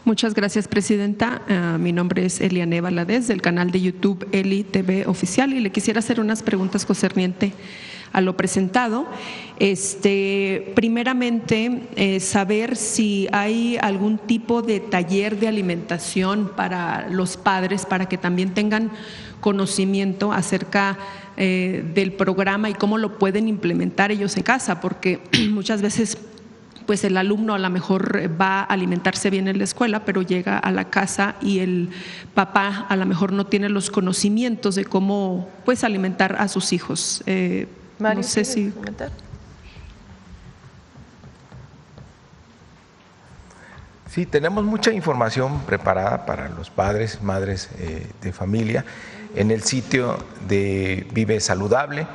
Muchas gracias, presidenta. Mi nombre es Eliane Valadez, del canal de YouTube Eli TV Oficial, y le quisiera hacer unas preguntas concerniente a lo presentado. Primeramente, saber si hay algún tipo de taller de alimentación para los padres, para que también tengan conocimiento acerca del programa y cómo lo pueden implementar ellos en casa, porque muchas veces pues el alumno a lo mejor va a alimentarse bien en la escuela, pero llega a la casa y el papá a lo mejor no tiene los conocimientos de cómo pues alimentar a sus hijos. Mario, no sé si comentar. Sí, tenemos mucha información preparada para los padres, madres de familia en el sitio de Vive Saludable,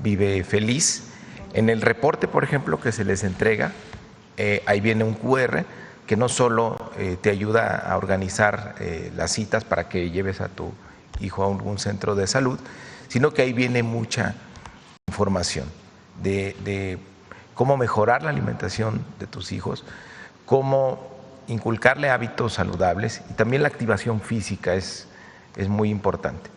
Vive Feliz. En el reporte, por ejemplo, que se les entrega, ahí viene un QR que no solo te ayuda a organizar las citas para que lleves a tu hijo a algún centro de salud, sino que ahí viene mucha información de cómo mejorar la alimentación de tus hijos, cómo inculcarle hábitos saludables, y también la activación física es muy importante.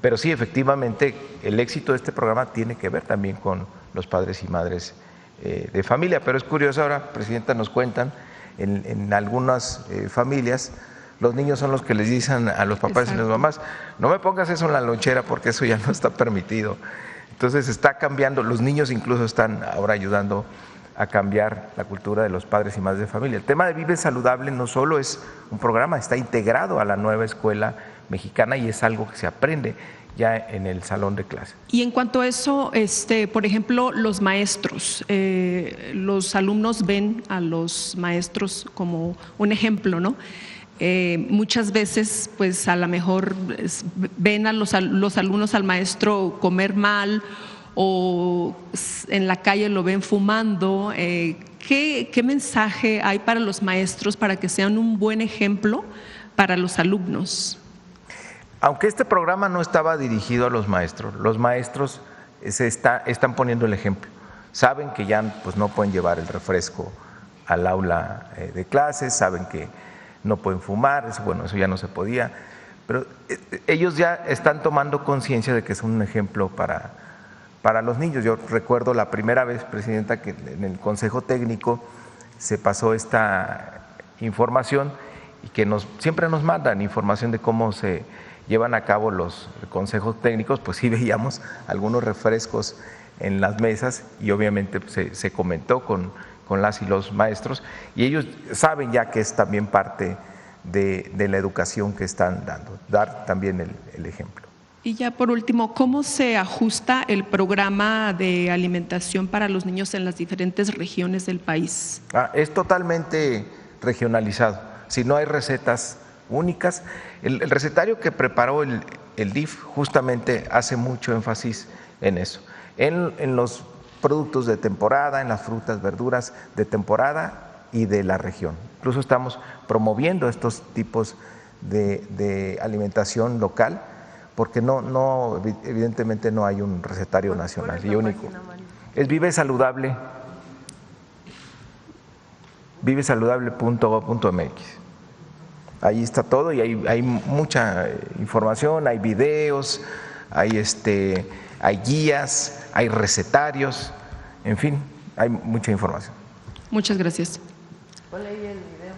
Pero sí, efectivamente, el éxito de este programa tiene que ver también con los padres y madres de familia. Pero es curioso, ahora, presidenta, nos cuentan, en algunas familias los niños son los que les dicen a los papás y las mamás: no me pongas eso en la lonchera porque eso ya no está permitido. Entonces está cambiando, los niños incluso están ahora ayudando a cambiar la cultura de los padres y madres de familia. El tema de Vive Saludable no solo es un programa, está integrado a la nueva escuela mexicana y es algo que se aprende ya en el salón de clase. Y en cuanto a eso, por ejemplo, los maestros, los alumnos ven a los maestros como un ejemplo, ¿no? Muchas veces, pues a lo mejor ven a los alumnos al maestro comer mal, o en la calle lo ven fumando. ¿Qué mensaje hay para los maestros para que sean un buen ejemplo para los alumnos? Aunque este programa no estaba dirigido a los maestros están poniendo el ejemplo. Saben que ya pues, no pueden llevar el refresco al aula de clases, saben que no pueden fumar, eso ya no se podía, pero ellos ya están tomando conciencia de que es un ejemplo para los niños. Yo recuerdo la primera vez, presidenta, que en el Consejo Técnico se pasó esta información y que siempre nos mandan información de cómo se llevan a cabo los consejos técnicos. Pues sí veíamos algunos refrescos en las mesas y obviamente pues, se comentó con las y los maestros, y ellos saben ya que es también parte de la educación que están dando, dar también el ejemplo. Y ya por último, ¿cómo se ajusta el programa de alimentación para los niños en las diferentes regiones del país? Es totalmente regionalizado, si no hay recetas únicas. El recetario que preparó el DIF justamente hace mucho énfasis en eso, en los productos de temporada, en las frutas, verduras de temporada y de la región. Incluso estamos promoviendo estos tipos de alimentación local, porque evidentemente no hay un recetario nacional y único. Es Vive Saludable, vivesaludable.gov.mx. Ahí está todo y hay mucha información, hay videos, hay guías, hay recetarios, en fin, hay mucha información. Muchas gracias. Ponle ahí el video.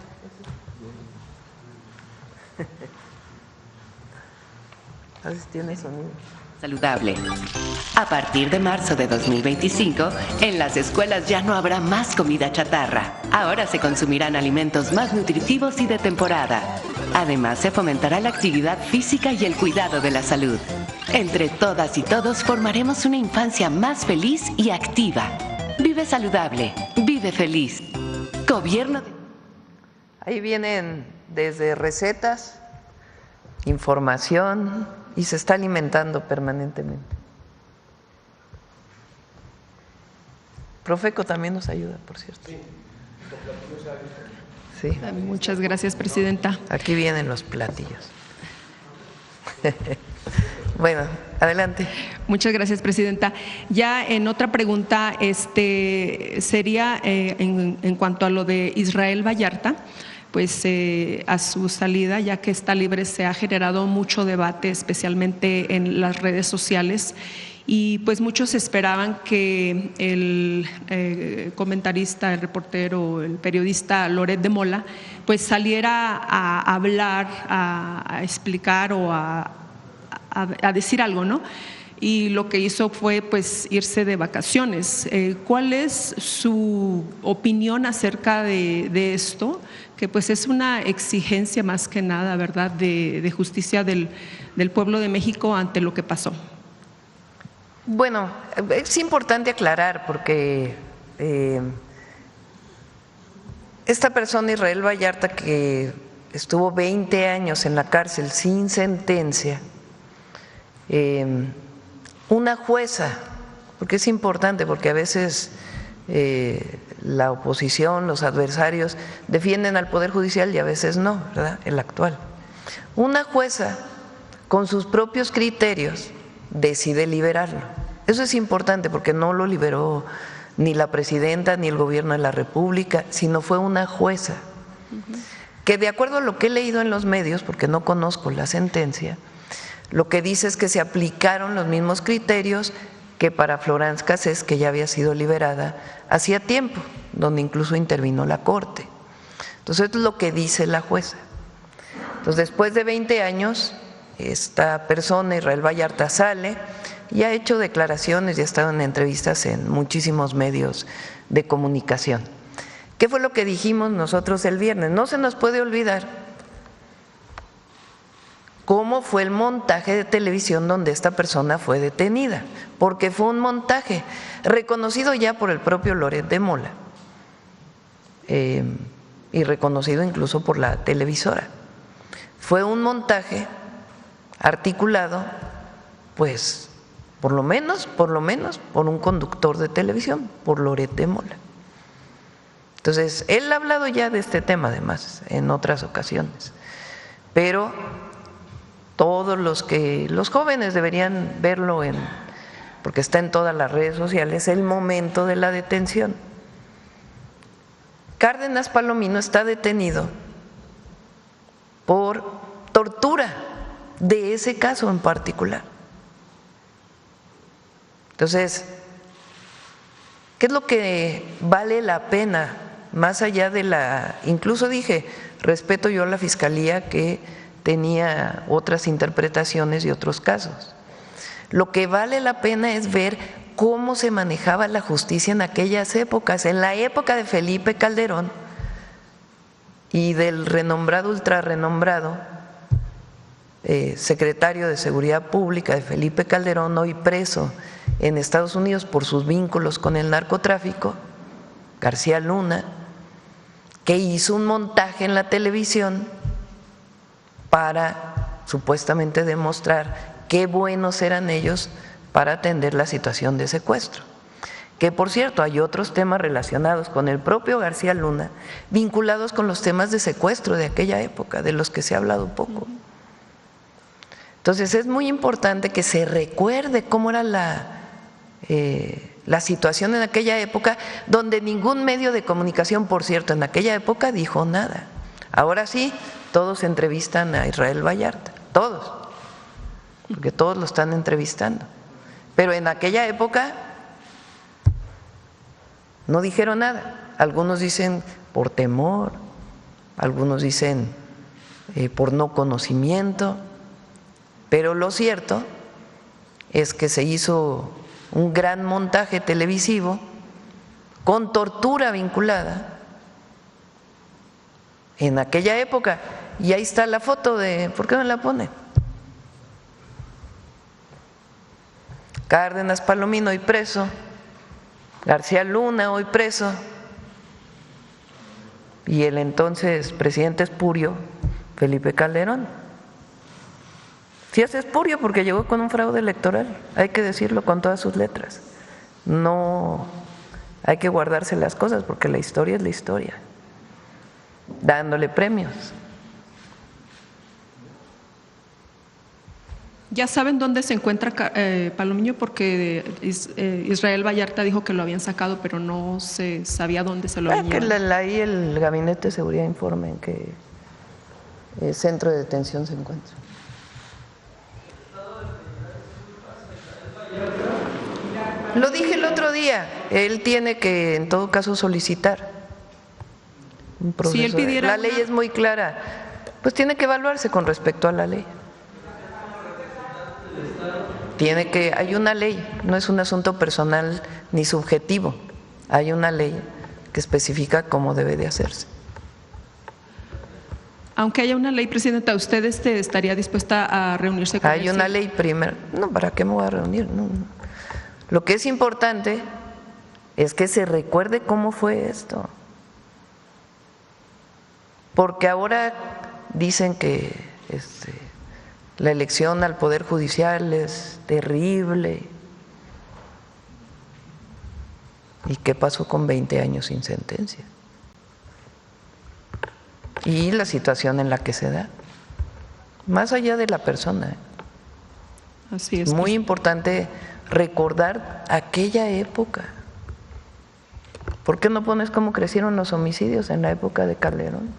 A ver si tiene sonido. Saludable. A partir de marzo de 2025, en las escuelas ya no habrá más comida chatarra. Ahora se consumirán alimentos más nutritivos y de temporada. Además, se fomentará la actividad física y el cuidado de la salud. Entre todas y todos formaremos una infancia más feliz y activa. Vive saludable, vive feliz. Gobierno de... Ahí vienen desde recetas, información, y se está alimentando permanentemente. Profeco también nos ayuda, por cierto. Sí. Muchas gracias, presidenta. Aquí vienen los platillos. Bueno, adelante. Muchas gracias, presidenta. Ya en otra pregunta, sería en cuanto a lo de Israel Vallarta. pues a su salida, ya que está libre, se ha generado mucho debate, especialmente en las redes sociales. Y pues muchos esperaban que el comentarista, el reportero, el periodista Loret de Mola, pues saliera a hablar, a explicar o a decir algo, ¿no? Y lo que hizo fue pues irse de vacaciones. ¿Cuál es su opinión acerca de esto? Que pues es una exigencia más que nada, ¿verdad?, de justicia del pueblo de México ante lo que pasó. Bueno, es importante aclarar porque esta persona, Israel Vallarta, que estuvo 20 años en la cárcel sin sentencia, una jueza, porque es importante, porque a veces la oposición, los adversarios defienden al Poder Judicial y a veces no, ¿verdad?, el actual. Una jueza, con sus propios criterios, decide liberarlo. Eso es importante porque no lo liberó ni la presidenta ni el gobierno de la República, sino fue una jueza que, de acuerdo a lo que he leído en los medios, porque no conozco la sentencia, lo que dice es que se aplicaron los mismos criterios que para Florence Cassés, que ya había sido liberada hacía tiempo, donde incluso intervino la Corte. Entonces, esto es lo que dice la jueza. Entonces, después de 20 años, esta persona, Israel Vallarta, sale y ha hecho declaraciones y ha estado en entrevistas en muchísimos medios de comunicación. ¿Qué fue lo que dijimos nosotros el viernes? No se nos puede olvidar cómo fue el montaje de televisión donde esta persona fue detenida, porque fue un montaje reconocido ya por el propio Loret de Mola y reconocido incluso por la televisora. Fue un montaje articulado, pues, por lo menos, por un conductor de televisión, por Loret de Mola. Entonces, él ha hablado ya de este tema, además, en otras ocasiones, pero todos los jóvenes deberían verlo porque está en todas las redes sociales, el momento de la detención. Cárdenas Palomino está detenido por tortura de ese caso en particular. Entonces, ¿qué es lo que vale la pena? Más allá de incluso dije, respeto yo a la Fiscalía que tenía otras interpretaciones y otros casos. Lo que vale la pena es ver cómo se manejaba la justicia en aquellas épocas, en la época de Felipe Calderón y del renombrado, ultrarrenombrado secretario de Seguridad Pública de Felipe Calderón, hoy preso en Estados Unidos por sus vínculos con el narcotráfico, García Luna, que hizo un montaje en la televisión para supuestamente demostrar qué buenos eran ellos para atender la situación de secuestro. Que, por cierto, hay otros temas relacionados con el propio García Luna, vinculados con los temas de secuestro de aquella época, de los que se ha hablado poco. Entonces, es muy importante que se recuerde cómo era la situación en aquella época, donde ningún medio de comunicación, por cierto, en aquella época dijo nada. Ahora sí, todos entrevistan a Israel Vallarta, todos, porque todos lo están entrevistando. Pero en aquella época no dijeron nada. Algunos dicen por temor, algunos dicen por no conocimiento, pero lo cierto es que se hizo un gran montaje televisivo con tortura vinculada en aquella época. Y ahí está la foto ¿por qué no la pone? Cárdenas Palomino hoy preso, García Luna hoy preso, y el entonces presidente espurio, Felipe Calderón. Sí es espurio porque llegó con un fraude electoral, hay que decirlo con todas sus letras. No hay que guardarse las cosas porque la historia es la historia, dándole premios. ¿Ya saben dónde se encuentra Palomiño? Porque Israel Vallarta dijo que lo habían sacado, pero no se sabía dónde se lo habían llevado. Ahí el Gabinete de Seguridad informa en qué centro de detención se encuentra. Lo dije el otro día, él tiene que en todo caso solicitar un proceso. Si él pidiera la ley es muy clara, pues tiene que evaluarse con respecto a la ley. Hay una ley, no es un asunto personal ni subjetivo, hay una ley que especifica cómo debe de hacerse. Aunque haya una ley, Presidenta, ¿usted estaría dispuesta a reunirse con él? Hay una ley primero. No, ¿para qué me voy a reunir? No. Lo que es importante es que se recuerde cómo fue esto. Porque ahora dicen que la elección al Poder Judicial es terrible. ¿Y qué pasó con 20 años sin sentencia? Y la situación en la que se da, más allá de la persona. Así es. Muy importante recordar aquella época. ¿Por qué no pones cómo crecieron los homicidios en la época de Calderón?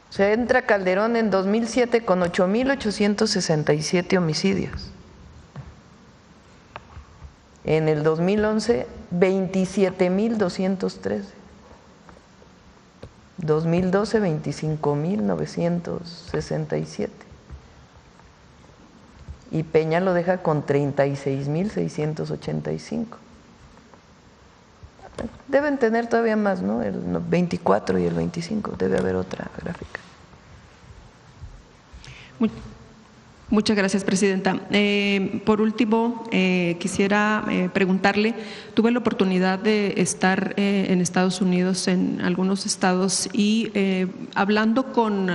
Se entra Calderón en 2007 con 8.867 homicidios. En el 2011, 27.213. 2012, 25.967. Y Peña lo deja con 36.685. Deben tener todavía más, ¿no? El 24 y el 25, debe haber otra gráfica. Muchas gracias, Presidenta. Por último, quisiera preguntarle, tuve la oportunidad de estar en Estados Unidos, en algunos estados, y hablando con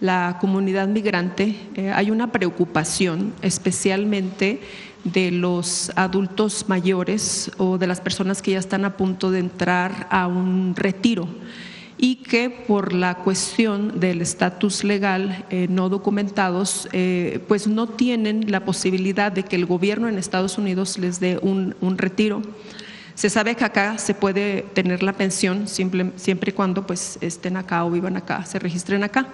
la comunidad migrante, hay una preocupación especialmente de los adultos mayores o de las personas que ya están a punto de entrar a un retiro y que por la cuestión del estatus legal no documentados, pues no tienen la posibilidad de que el gobierno en Estados Unidos les dé un retiro. Se sabe que acá se puede tener la pensión siempre y cuando pues estén acá o vivan acá, se registren acá.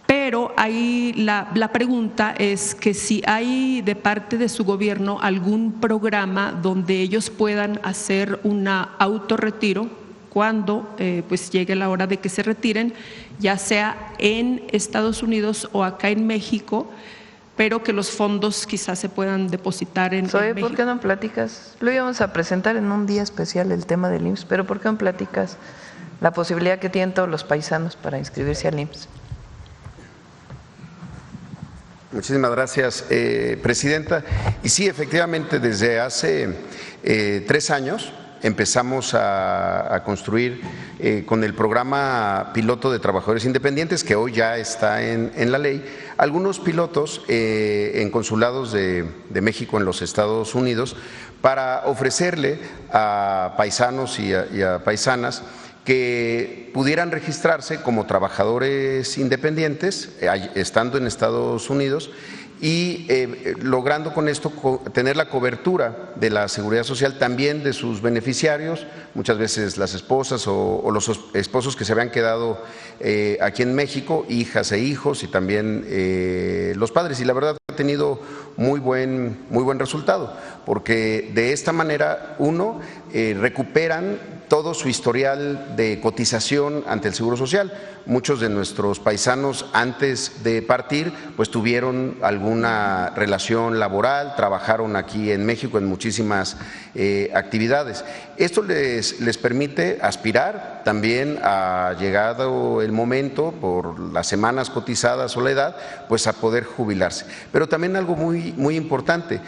Pero ahí la pregunta es que si hay de parte de su gobierno algún programa donde ellos puedan hacer un autorretiro cuando pues llegue la hora de que se retiren, ya sea en Estados Unidos o acá en México, pero que los fondos quizás se puedan depositar en México. ¿Por qué no platicas? Lo íbamos a presentar en un día especial el tema del IMSS, pero ¿por qué no platicas la posibilidad que tienen todos los paisanos para inscribirse al IMSS? Muchísimas gracias, Presidenta. Y sí, efectivamente, desde hace 3 años empezamos a construir con el programa piloto de trabajadores independientes, que hoy ya está en la ley, algunos pilotos en consulados de México en los Estados Unidos para ofrecerle a paisanos y a paisanas que pudieran registrarse como trabajadores independientes estando en Estados Unidos y logrando con esto tener la cobertura de la seguridad social también de sus beneficiarios, muchas veces las esposas o los esposos que se habían quedado aquí en México, hijas e hijos y también los padres. Y la verdad ha tenido muy buen resultado, porque de esta manera recuperan todo su historial de cotización ante el Seguro Social. Muchos de nuestros paisanos antes de partir pues tuvieron alguna relación laboral, trabajaron aquí en México en muchísimas actividades. Esto les permite aspirar también, a llegado el momento, por las semanas cotizadas o la edad, pues a poder jubilarse. Pero también algo muy importante,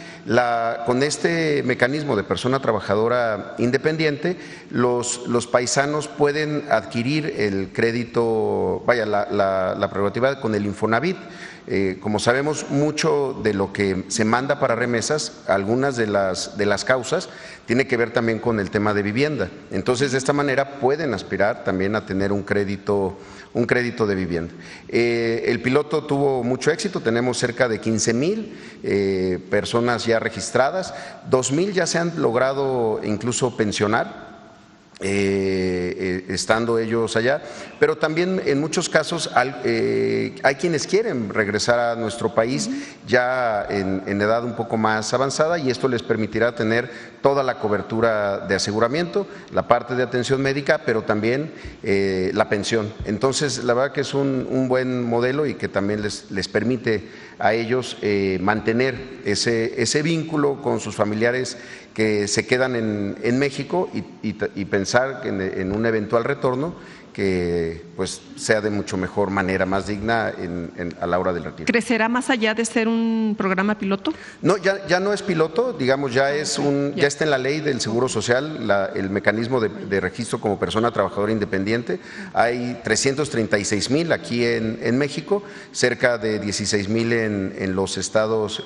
con este mecanismo de persona trabajadora independiente, los paisanos pueden adquirir el crédito, la prerrogativa con el Infonavit. Como sabemos, mucho de lo que se manda para remesas, algunas de las causas, tiene que ver también con el tema de vivienda. Entonces, de esta manera pueden aspirar también a tener un crédito de vivienda. El piloto tuvo mucho éxito, tenemos cerca de 15,000 personas ya registradas, 2,000 ya se han logrado incluso pensionar, estando ellos allá, pero también en muchos casos hay quienes quieren regresar a nuestro país ya en edad un poco más avanzada, y esto les permitirá tener toda la cobertura de aseguramiento, la parte de atención médica, pero también la pensión. Entonces, la verdad que es un buen modelo y que también les permite a ellos mantener ese vínculo con sus familiares que se quedan en México y pensar que en un eventual retorno que pues sea de mucho mejor manera, más digna a la hora del retiro. ¿Crecerá más allá de ser un programa piloto? No, ya no es piloto, digamos, ya está en la ley del Seguro Social el mecanismo de registro como persona trabajadora independiente. Hay 336,000 aquí en México, cerca de 16,000 en los Estados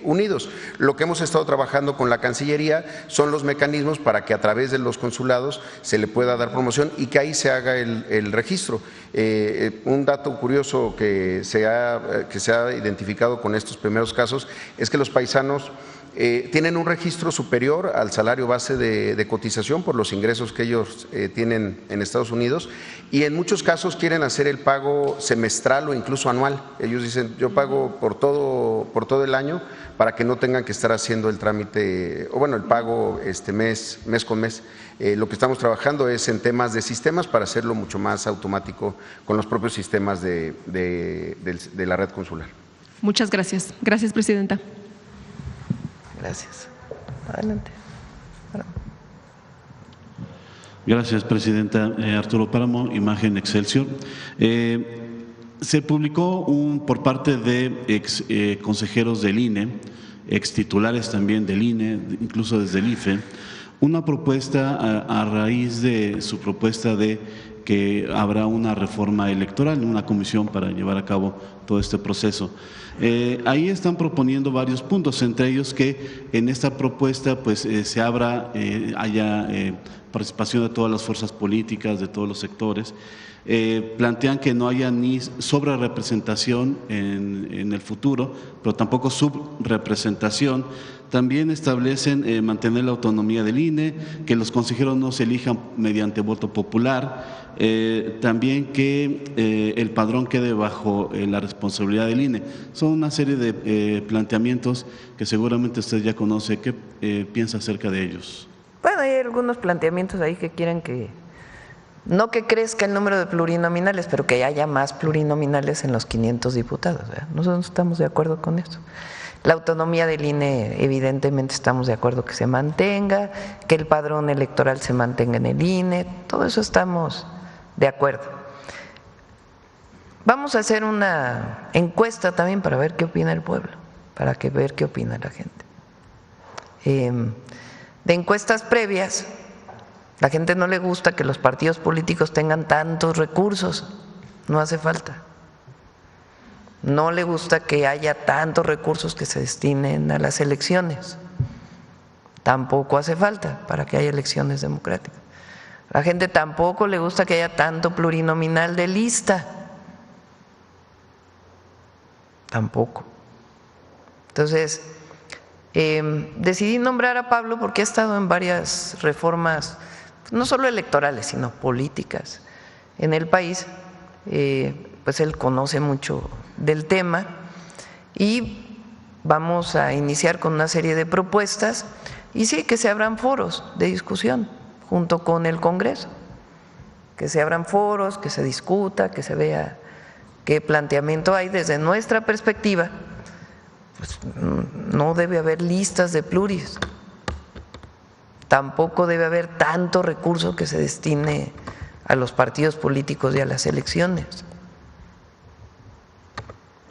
Unidos. Lo que hemos estado trabajando con la Cancillería son los mecanismos para que a través de los consulados se le pueda dar promoción y que ahí se haga el registro. Un dato curioso que se ha identificado con estos primeros casos es que los paisanos tienen un registro superior al salario base de cotización por los ingresos que ellos tienen en Estados Unidos, y en muchos casos quieren hacer el pago semestral o incluso anual. Ellos dicen, yo pago por todo el año para que no tengan que estar haciendo el trámite, o bueno, el pago mes con mes. Lo que estamos trabajando es en temas de sistemas para hacerlo mucho más automático con los propios sistemas de la red consular. Muchas gracias. Gracias, presidenta. Gracias. Adelante. Gracias, presidenta. Arturo Páramo, Imagen Excelsior. Se publicó por parte de consejeros del INE, ex titulares también del INE, incluso desde el IFE, una propuesta a raíz de su propuesta de que habrá una reforma electoral, una comisión para llevar a cabo todo este proceso. Ahí están proponiendo varios puntos, entre ellos que en esta propuesta pues se haya participación de todas las fuerzas políticas, de todos los sectores. Plantean que no haya ni sobrerepresentación en el futuro, pero tampoco subrepresentación. También establecen mantener la autonomía del INE, que los consejeros no se elijan mediante voto popular, también que el padrón quede bajo la responsabilidad del INE. Son una serie de planteamientos que seguramente usted ya conoce. ¿Qué piensa acerca de ellos? Bueno, hay algunos planteamientos ahí que quieren no que crezca el número de plurinominales, pero que haya más plurinominales en los 500 diputados. Nosotros estamos de acuerdo con eso. La autonomía del INE, evidentemente estamos de acuerdo que se mantenga, que el padrón electoral se mantenga en el INE, todo eso estamos de acuerdo. Vamos a hacer una encuesta también para ver qué opina el pueblo, para ver qué opina la gente. De encuestas previas, la gente no le gusta que los partidos políticos tengan tantos recursos, no hace falta. No le gusta que haya tantos recursos que se destinen a las elecciones, tampoco hace falta para que haya elecciones democráticas. A la gente tampoco le gusta que haya tanto plurinominal de lista, tampoco. Entonces, decidí nombrar a Pablo porque ha estado en varias reformas, no solo electorales, sino políticas en el país. Pues él conoce mucho del tema y vamos a iniciar con una serie de propuestas y sí, que se abran foros de discusión junto con el Congreso, que se abran foros, que se discuta, que se vea qué planteamiento hay desde nuestra perspectiva. Pues no debe haber listas de pluris, tampoco debe haber tanto recurso que se destine a los partidos políticos y a las elecciones,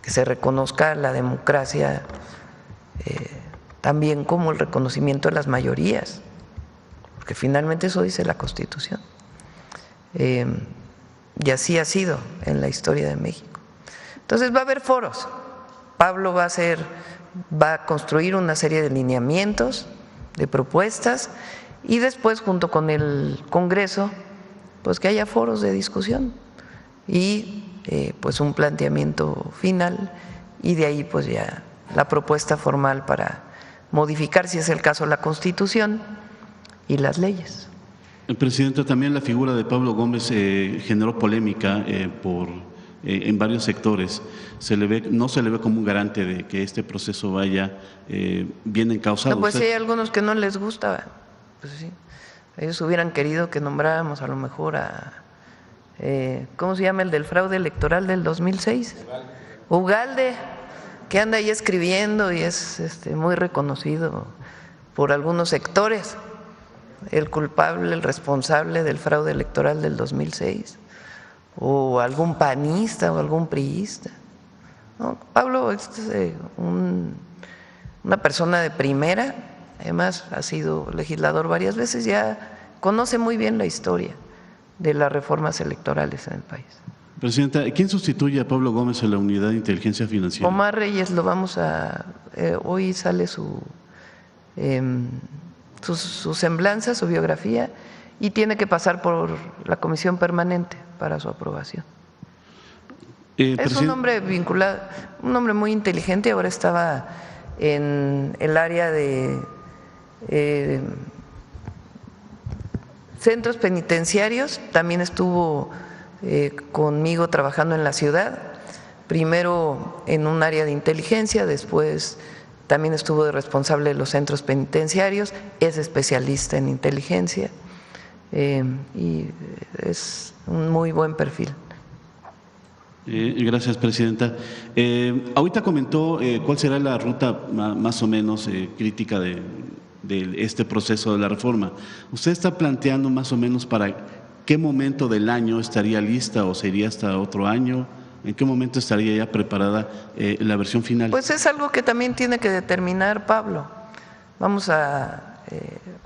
que se reconozca la democracia también como el reconocimiento de las mayorías, porque finalmente eso dice la Constitución. Y así ha sido en la historia de México. Entonces va a haber foros. Pablo va a construir una serie de lineamientos, de propuestas, y después, junto con el Congreso, pues que haya foros de discusión y pues un planteamiento final, y de ahí pues ya la propuesta formal para modificar, si es el caso, la Constitución y las leyes. Presidenta, también la figura de Pablo Gómez generó polémica en varios sectores. No se le ve como un garante de que este proceso vaya bien encauzado. No, pues sí, hay algunos que no les gusta, pues sí. Ellos hubieran querido que nombráramos a lo mejor a, ¿cómo se llama el del fraude electoral del 2006? Ugalde, que anda ahí escribiendo y es muy reconocido por algunos sectores, el culpable, el responsable del fraude electoral del 2006, o algún panista o algún priista. No, Pablo es una persona de primera, además ha sido legislador varias veces, ya conoce muy bien la historia de las reformas electorales en el país. Presidenta, ¿quién sustituye a Pablo Gómez en la Unidad de Inteligencia Financiera? Omar Reyes, lo vamos a… hoy sale su semblanza, su biografía, y tiene que pasar por la comisión permanente para su aprobación. Es un hombre vinculado, un hombre muy inteligente, ahora estaba en el área de centros penitenciarios, también estuvo conmigo trabajando en la ciudad, primero en un área de inteligencia, después también estuvo de responsable de los centros penitenciarios, es especialista en inteligencia y es un muy buen perfil. Gracias, Presidenta. Ahorita comentó cuál será la ruta más o menos crítica de este proceso de la reforma. ¿Usted está planteando más o menos para qué momento del año estaría lista o sería hasta otro año? ¿En qué momento estaría ya preparada la versión final? Pues es algo que también tiene que determinar Pablo. Vamos a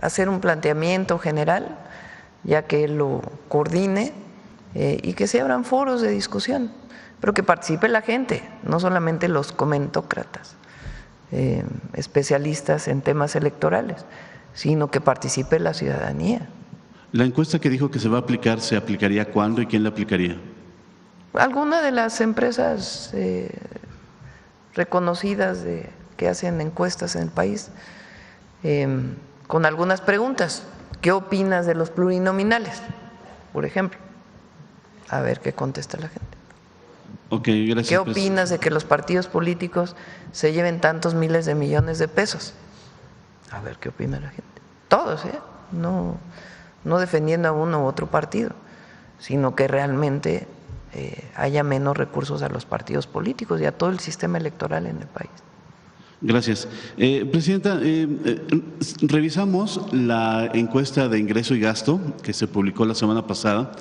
hacer un planteamiento general, ya que él lo coordine y que se abran foros de discusión, pero que participe la gente, no solamente los comentócratas, especialistas en temas electorales, sino que participe la ciudadanía. La encuesta que dijo que se va a aplicar, ¿se aplicaría cuándo y quién la aplicaría? Alguna de las empresas reconocidas que hacen encuestas en el país, con algunas preguntas. ¿Qué opinas de los plurinominales, por ejemplo? A ver qué contesta la gente. Okay, gracias. ¿Qué opinas de que los partidos políticos se lleven tantos miles de millones de pesos? A ver qué opina la gente. Todos, no defendiendo a uno u otro partido, sino que realmente haya menos recursos a los partidos políticos y a todo el sistema electoral en el país. Gracias. Presidenta, revisamos la encuesta de ingreso y gasto que se publicó la semana pasada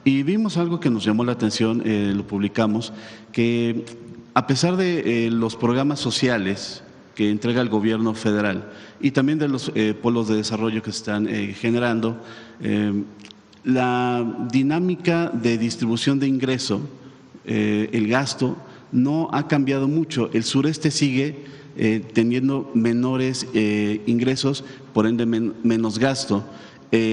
y vimos algo que nos llamó la atención, lo publicamos, que a pesar de los programas sociales que entrega el gobierno federal y también de los polos de desarrollo que se están generando, la dinámica de distribución de ingreso, el gasto, no ha cambiado mucho. El sureste sigue teniendo menores ingresos, por ende menos gasto.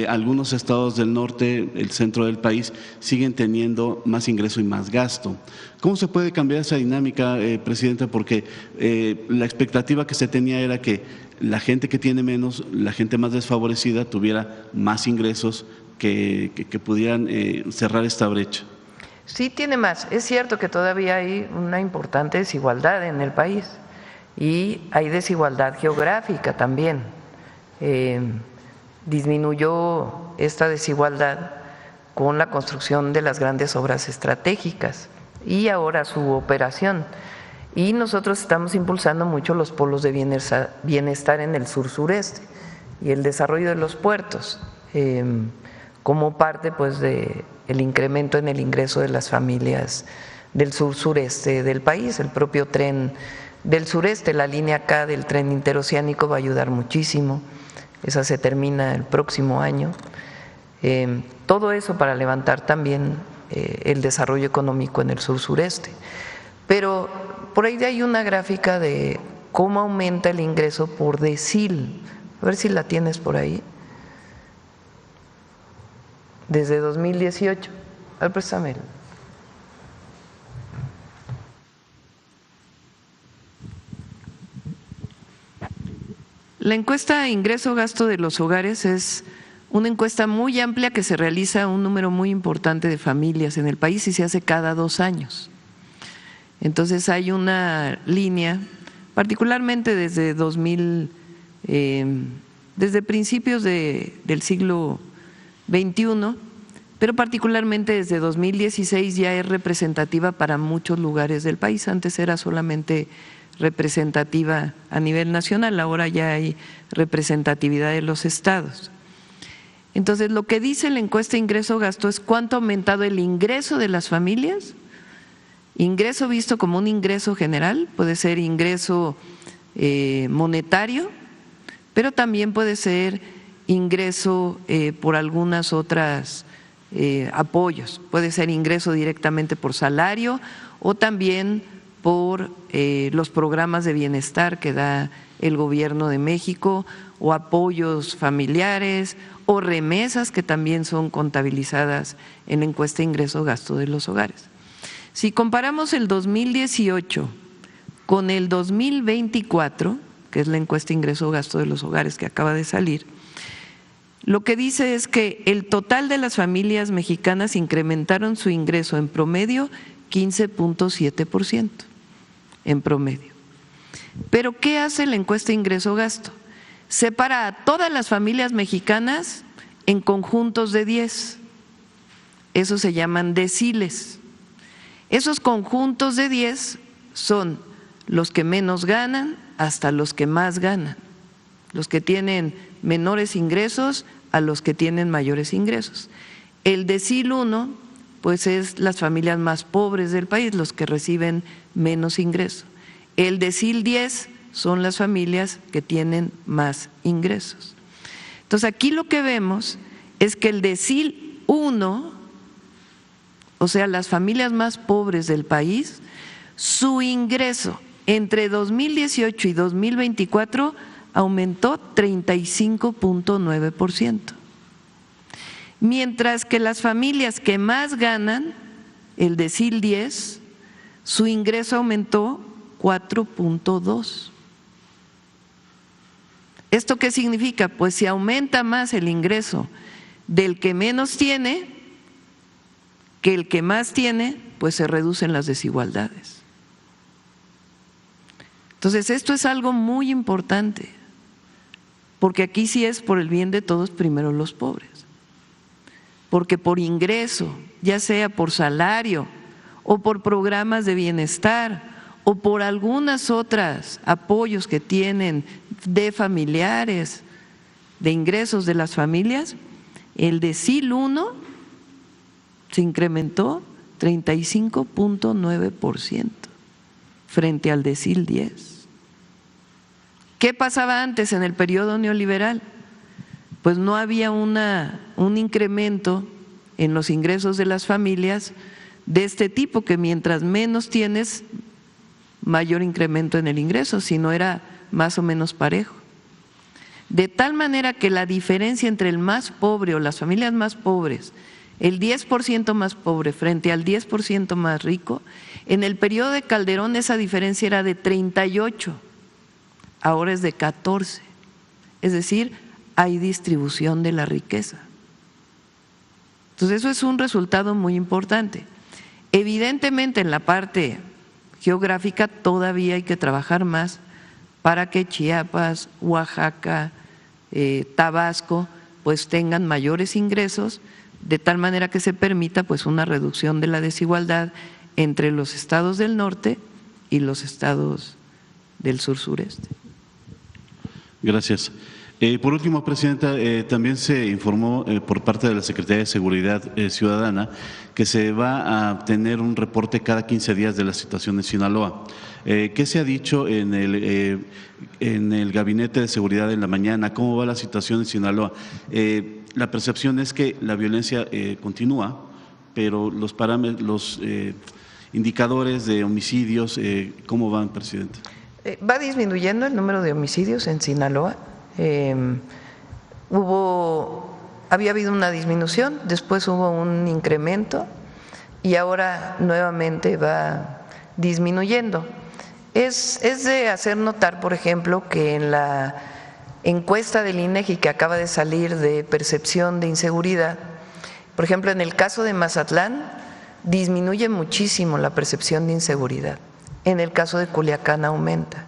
Algunos estados del norte, el centro del país, siguen teniendo más ingreso y más gasto. ¿Cómo se puede cambiar esa dinámica, Presidenta? Porque la expectativa que se tenía era que la gente que tiene menos, la gente más desfavorecida, tuviera más ingresos que pudieran cerrar esta brecha. Sí, tiene más. Es cierto que todavía hay una importante desigualdad en el país y hay desigualdad geográfica también. Disminuyó esta desigualdad con la construcción de las grandes obras estratégicas y ahora su operación. Y nosotros estamos impulsando mucho los polos de bienestar en el sur-sureste y el desarrollo de los puertos como parte pues de el incremento en el ingreso de las familias del sur-sureste del país. El propio tren del sureste, la línea K del tren interoceánico va a ayudar muchísimo esa se termina el próximo año. Todo eso para levantar también el desarrollo económico en el sur-sureste. Pero por ahí hay una gráfica de cómo aumenta el ingreso por decil. A ver si la tienes por ahí. Desde 2018. A ver, préstamelo. La encuesta ingreso-gasto de los hogares es una encuesta muy amplia que se realiza a un número muy importante de familias en el país y se hace cada 2 años. Entonces hay una línea, particularmente desde desde principios del siglo XXI, pero particularmente desde 2016 ya es representativa para muchos lugares del país. Antes era solamente representativa a nivel nacional, ahora ya hay representatividad de los estados. Entonces, lo que dice la encuesta ingreso-gasto es cuánto ha aumentado el ingreso de las familias. Ingreso visto como un ingreso general, puede ser ingreso monetario, pero también puede ser ingreso por algunas otras apoyos, puede ser ingreso directamente por salario o también por los programas de bienestar que da el Gobierno de México o apoyos familiares o remesas que también son contabilizadas en la encuesta ingreso-gasto de los hogares. Si comparamos el 2018 con el 2024, que es la encuesta ingreso-gasto de los hogares que acaba de salir, lo que dice es que el total de las familias mexicanas incrementaron su ingreso en promedio 15.7%, en promedio. Pero ¿qué hace la encuesta ingreso-gasto? Separa a todas las familias mexicanas en conjuntos de 10, esos se llaman deciles. Esos conjuntos de 10 son los que menos ganan hasta los que más ganan, los que tienen menores ingresos a los que tienen mayores ingresos. El decil 1, pues es las familias más pobres del país, los que reciben menos ingreso. El decil 10 son las familias que tienen más ingresos. Entonces aquí lo que vemos es que el decil 1, o sea, las familias más pobres del país, su ingreso entre 2018 y 2024 aumentó 35.9%, mientras que las familias que más ganan, el decil 10, su ingreso aumentó 4.2%. ¿Esto qué significa? Pues si aumenta más el ingreso del que menos tiene que el que más tiene, pues se reducen las desigualdades. Entonces, esto es algo muy importante, porque aquí sí es por el bien de todos, primero los pobres, porque por ingreso, ya sea por salario o por programas de bienestar o por algunas otras apoyos que tienen de familiares, de ingresos de las familias, el decil 1 se incrementó 35.9% frente al decil 10. ¿Qué pasaba antes en el periodo neoliberal? Pues no había un incremento en los ingresos de las familias de este tipo, que mientras menos tienes, mayor incremento en el ingreso, sino era más o menos parejo. De tal manera que la diferencia entre el más pobre o las familias más pobres, el 10% más pobre frente al 10% más rico, en el periodo de Calderón esa diferencia era de 38, ahora es de 14, es decir, hay distribución de la riqueza. Entonces eso es un resultado muy importante. Evidentemente en la parte geográfica todavía hay que trabajar más para que Chiapas, Oaxaca, Tabasco pues tengan mayores ingresos, de tal manera que se permita pues una reducción de la desigualdad entre los estados del norte y los estados del sur-sureste. Gracias. Por último, Presidenta, también se informó por parte de la Secretaría de Seguridad Ciudadana que se va a tener un reporte cada 15 días de la situación en Sinaloa. ¿Qué se ha dicho en el Gabinete de Seguridad en la mañana? ¿Cómo va la situación en Sinaloa? La percepción es que la violencia continúa, pero los indicadores de homicidios, ¿cómo van, Presidente? Va disminuyendo el número de homicidios en Sinaloa. Había habido una disminución, después hubo un incremento y ahora nuevamente va disminuyendo. Es de hacer notar, por ejemplo, que en la encuesta del INEGI que acaba de salir de percepción de inseguridad, por ejemplo, en el caso de Mazatlán, disminuye muchísimo la percepción de inseguridad. En el caso de Culiacán aumenta.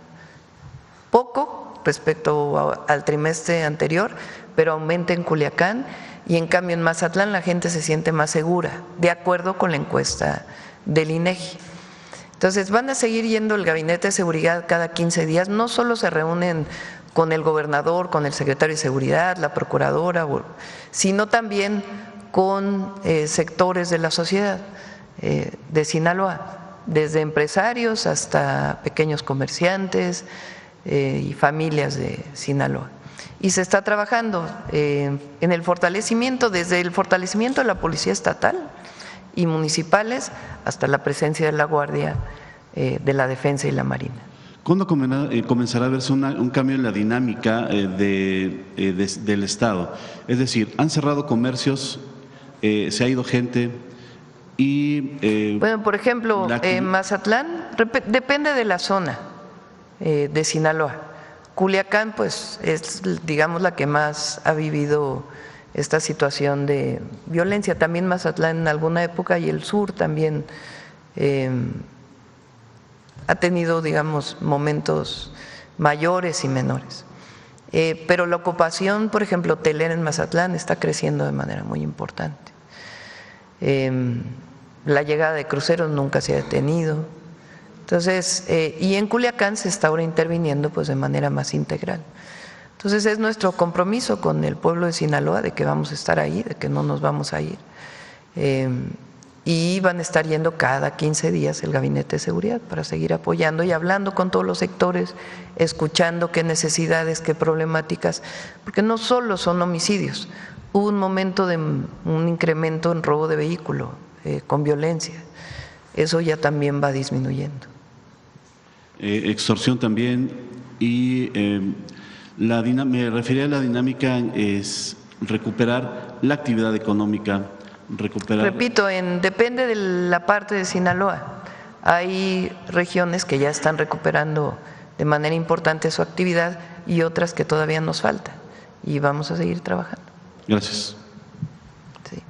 Poco respecto al trimestre anterior, pero aumenta en Culiacán y en cambio en Mazatlán la gente se siente más segura, de acuerdo con la encuesta del INEGI. Entonces van a seguir yendo el Gabinete de Seguridad cada 15 días, no solo se reúnen con el gobernador, con el secretario de Seguridad, la procuradora, sino también con sectores de la sociedad de Sinaloa, desde empresarios hasta pequeños comerciantes y familias de Sinaloa. Y se está trabajando en el fortalecimiento, desde el fortalecimiento de la Policía Estatal y municipales hasta la presencia de la Guardia de la Defensa y la Marina. ¿Cuándo comenzará a verse un cambio en la dinámica del Estado? Es decir, han cerrado comercios, se ha ido gente y… bueno, por ejemplo, Mazatlán depende de la zona de Sinaloa. Culiacán, pues, es, digamos, la que más ha vivido esta situación de violencia. También Mazatlán en alguna época y el sur también ha tenido, digamos, momentos mayores y menores. Pero la ocupación, por ejemplo, hotelera en Mazatlán está creciendo de manera muy importante. La llegada de cruceros nunca se ha detenido. Entonces, y en Culiacán se está ahora interviniendo pues de manera más integral. Entonces es nuestro compromiso con el pueblo de Sinaloa de que vamos a estar ahí, de que no nos vamos a ir. Y van a estar yendo cada 15 días el Gabinete de Seguridad para seguir apoyando y hablando con todos los sectores, escuchando qué necesidades, qué problemáticas, porque no solo son homicidios, hubo un momento de un incremento en robo de vehículo con violencia, eso ya también va disminuyendo. Extorsión también y me refería a la dinámica es recuperar la actividad económica, recuperar… Repito, depende de la parte de Sinaloa. Hay regiones que ya están recuperando de manera importante su actividad y otras que todavía nos falta y vamos a seguir trabajando. Gracias. Sí.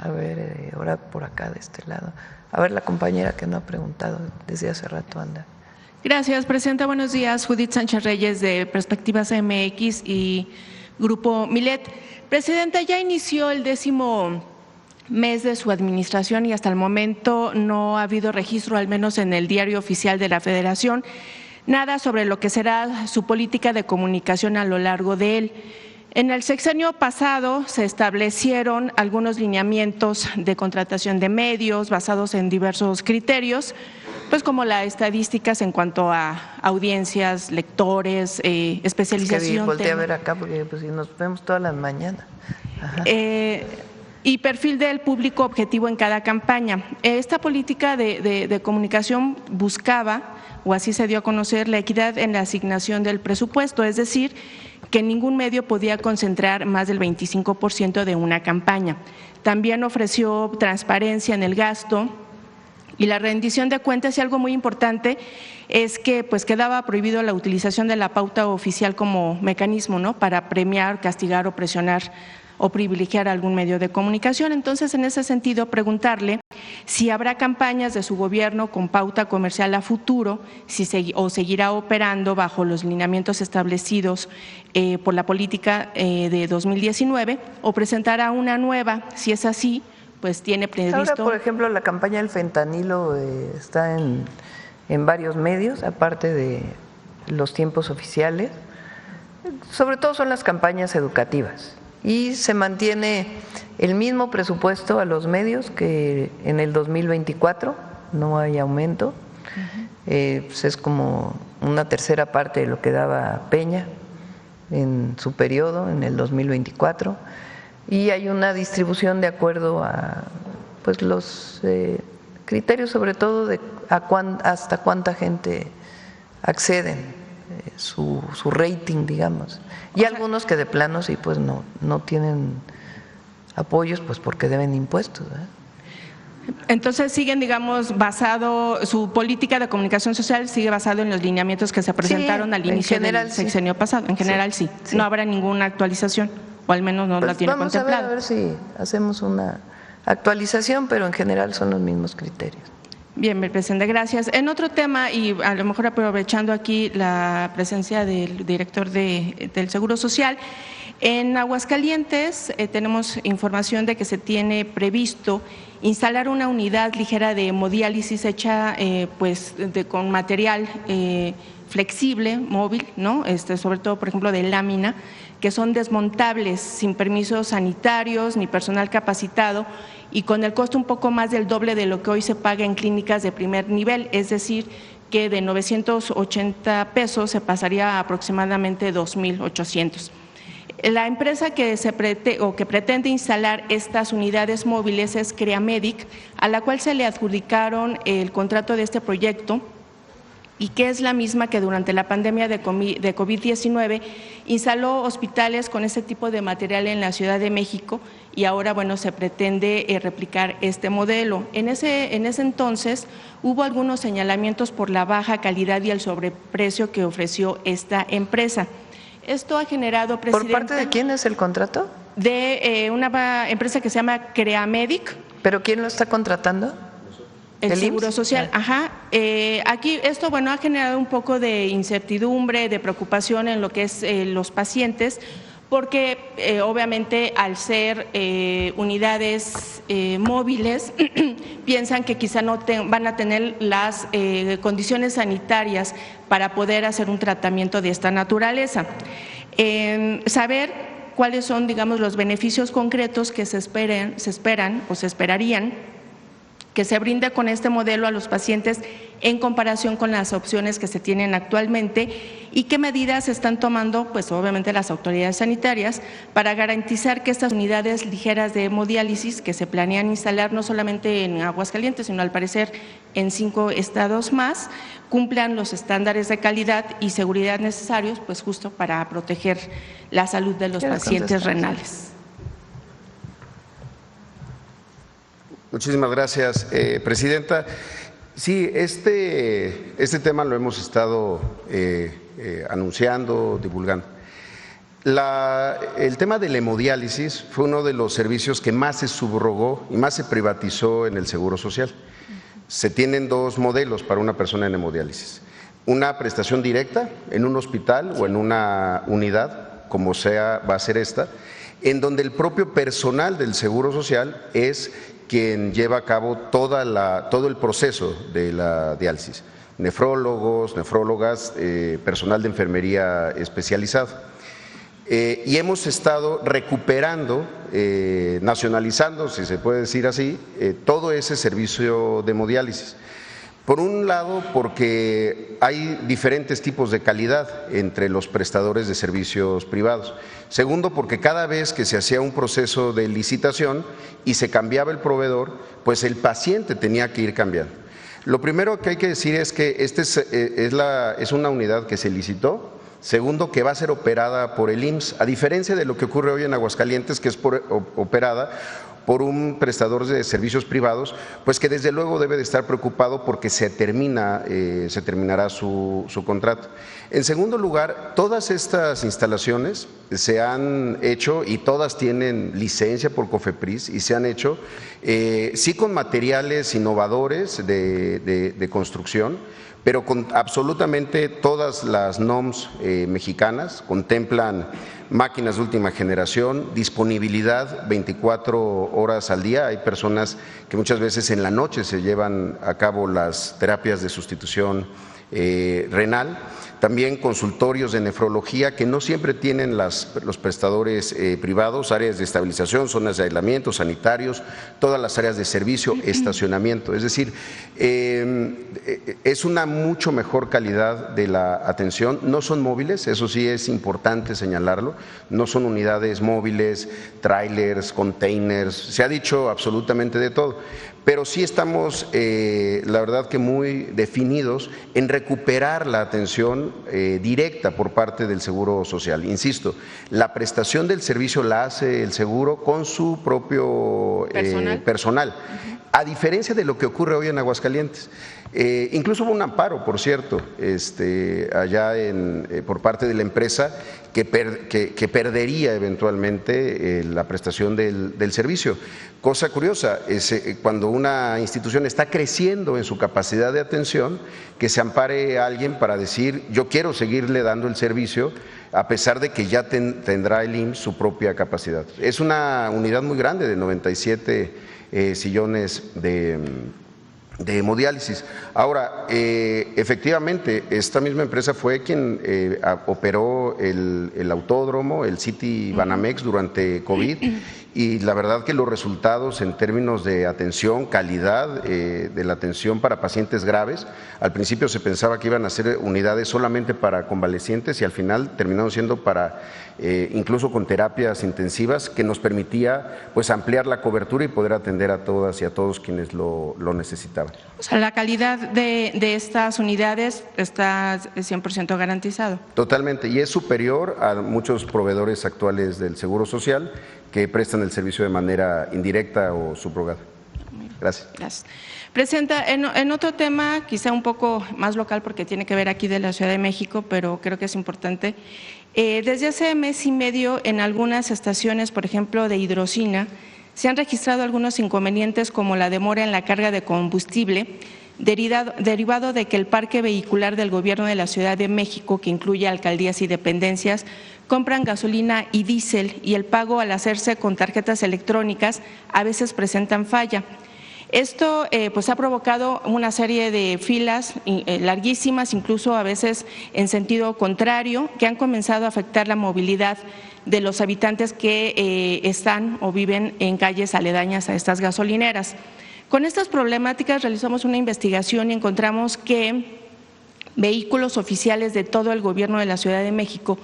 A ver, ahora por acá de este lado. A ver, la compañera que no ha preguntado desde hace rato anda. Gracias, Presidenta. Buenos días. Judith Sánchez Reyes de Perspectivas MX y Grupo Milet. Presidenta, ya inició el 10º mes de su administración y hasta el momento no ha habido registro, al menos en el Diario Oficial de la Federación, nada sobre lo que será su política de comunicación a lo largo de él. En el sexenio pasado se establecieron algunos lineamientos de contratación de medios basados en diversos criterios, pues como las estadísticas en cuanto a audiencias, lectores, especialización. Es que volteé a ver acá porque pues, nos vemos todas las mañanas. Y perfil del público objetivo en cada campaña. Esta política de comunicación buscaba, o así se dio a conocer, la equidad en la asignación del presupuesto, es decir, que ningún medio podía concentrar más del 25% de una campaña. También ofreció transparencia en el gasto y la rendición de cuentas, y algo muy importante es que pues quedaba prohibido la utilización de la pauta oficial como mecanismo, ¿no?, para premiar, castigar o presionar o privilegiar algún medio de comunicación. Entonces, en ese sentido, preguntarle si habrá campañas de su gobierno con pauta comercial a futuro, o seguirá operando bajo los lineamientos establecidos por la política de 2019 o presentará una nueva. Si es así, pues tiene previsto… Ahora, por ejemplo, la campaña del fentanilo está en varios medios, aparte de los tiempos oficiales. sobre todo son las campañas educativas, y se mantiene el mismo presupuesto a los medios que en el 2024, no hay aumento. Pues es como una tercera parte de lo que daba Peña en su periodo, en el 2024, y hay una distribución de acuerdo a pues los criterios, sobre todo de hasta cuánta gente acceden, su rating, digamos, y algunos que de plano sí pues no tienen apoyos pues porque deben impuestos, ¿verdad? Entonces siguen, digamos, su política de comunicación social sigue basado en los lineamientos que se presentaron al inicio del sexenio pasado. En general sí. No habrá ninguna actualización, o al menos no la tiene contemplada. Vamos a ver si hacemos una actualización, pero en general son los mismos criterios. Bien, presidente, gracias. En otro tema, y a lo mejor aprovechando aquí la presencia del director del Seguro Social, en Aguascalientes tenemos información de que se tiene previsto instalar una unidad ligera de hemodiálisis hecha con material flexible, móvil, ¿no? Sobre todo, por ejemplo, de lámina, que son desmontables sin permisos sanitarios ni personal capacitado y con el costo un poco más del doble de lo que hoy se paga en clínicas de primer nivel, es decir, que de 980 pesos se pasaría a aproximadamente 2,800. La empresa que pretende instalar estas unidades móviles es CreaMedic, a la cual se le adjudicaron el contrato de este proyecto y que es la misma que durante la pandemia de COVID-19 instaló hospitales con este tipo de material en la Ciudad de México y ahora, bueno, se pretende replicar este modelo. En ese entonces hubo algunos señalamientos por la baja calidad y el sobreprecio que ofreció esta empresa. Esto ha generado, presidente… ¿Por parte de quién es el contrato? De una empresa que se llama CreaMedic. ¿Pero quién lo está contratando? El Seguro Social, ajá. Aquí esto, bueno, ha generado un poco de incertidumbre, de preocupación en lo que es los pacientes, porque obviamente al ser unidades móviles, piensan que quizá no van a tener las condiciones sanitarias para poder hacer un tratamiento de esta naturaleza. Saber cuáles son, digamos, los beneficios concretos que se esperan o se esperarían que se brinde con este modelo a los pacientes en comparación con las opciones que se tienen actualmente y qué medidas se están tomando, pues obviamente las autoridades sanitarias, para garantizar que estas unidades ligeras de hemodiálisis que se planean instalar no solamente en Aguascalientes, sino al parecer en 5 estados más, cumplan los estándares de calidad y seguridad necesarios, pues justo para proteger la salud de los pacientes renales. Muchísimas gracias, Presidenta. Sí, este tema lo hemos estado anunciando, divulgando. El tema de la hemodiálisis fue uno de los servicios que más se subrogó y más se privatizó en el Seguro Social. Se tienen 2 modelos para una persona en hemodiálisis. Una prestación directa en un hospital o en una unidad, como sea, va a ser esta, en donde el propio personal del Seguro Social es quien lleva a cabo todo el proceso de la diálisis, nefrólogos, nefrólogas, personal de enfermería especializado. Y hemos estado recuperando, nacionalizando, si se puede decir así, todo ese servicio de hemodiálisis. Por un lado, porque hay diferentes tipos de calidad entre los prestadores de servicios privados. Segundo, porque cada vez que se hacía un proceso de licitación y se cambiaba el proveedor, pues el paciente tenía que ir cambiando. Lo primero que hay que decir es que es una unidad que se licitó. Segundo, que va a ser operada por el IMSS, a diferencia de lo que ocurre hoy en Aguascalientes, que es operada por un prestador de servicios privados, pues que desde luego debe de estar preocupado porque se terminará su contrato. En segundo lugar, todas estas instalaciones se han hecho y todas tienen licencia por COFEPRIS y se han hecho sí con materiales innovadores de construcción, pero con absolutamente todas las NOMS mexicanas, contemplan máquinas de última generación, disponibilidad 24 horas al día. Hay personas que muchas veces en la noche se llevan a cabo las terapias de sustitución renal. También consultorios de nefrología que no siempre tienen los prestadores privados, áreas de estabilización, zonas de aislamiento, sanitarios, todas las áreas de servicio, estacionamiento. Es decir, es una mucho mejor calidad de la atención. No son móviles, eso sí es importante señalarlo, no son unidades móviles, trailers, containers, se ha dicho absolutamente de todo. Pero sí estamos, la verdad que muy definidos en recuperar la atención directa por parte del Seguro Social. Insisto, la prestación del servicio la hace el seguro con su propio personal. A diferencia de lo que ocurre hoy en Aguascalientes. Incluso hubo un amparo, por cierto, allá por parte de la empresa que perdería eventualmente la prestación del servicio. Cosa curiosa, cuando una institución está creciendo en su capacidad de atención, que se ampare a alguien para decir yo quiero seguirle dando el servicio a pesar de que ya tendrá el IMSS su propia capacidad. Es una unidad muy grande de 97 sillones de hemodiálisis. Ahora, efectivamente, esta misma empresa fue quien operó el autódromo, el City Banamex durante COVID, y la verdad que los resultados en términos de atención, calidad de la atención para pacientes graves, al principio se pensaba que iban a ser unidades solamente para convalecientes y al final terminaron siendo para incluso con terapias intensivas, que nos permitía pues ampliar la cobertura y poder atender a todas y a todos quienes lo necesitaban. O sea, la calidad de estas unidades está 100% garantizado. Totalmente, y es superior a muchos proveedores actuales del Seguro Social que prestan el servicio de manera indirecta o subrogada. Gracias. Gracias. Presidenta, en otro tema, quizá un poco más local porque tiene que ver aquí de la Ciudad de México, pero creo que es importante. Desde hace mes y medio en algunas estaciones, por ejemplo de hidrocina, se han registrado algunos inconvenientes como la demora en la carga de combustible, derivado de que el parque vehicular del Gobierno de la Ciudad de México, que incluye alcaldías y dependencias, compran gasolina y diésel y el pago al hacerse con tarjetas electrónicas a veces presentan falla. Esto pues ha provocado una serie de filas larguísimas, incluso a veces en sentido contrario, que han comenzado a afectar la movilidad de los habitantes que están o viven en calles aledañas a estas gasolineras. Con estas problemáticas realizamos una investigación y encontramos que vehículos oficiales de todo el Gobierno de la Ciudad de México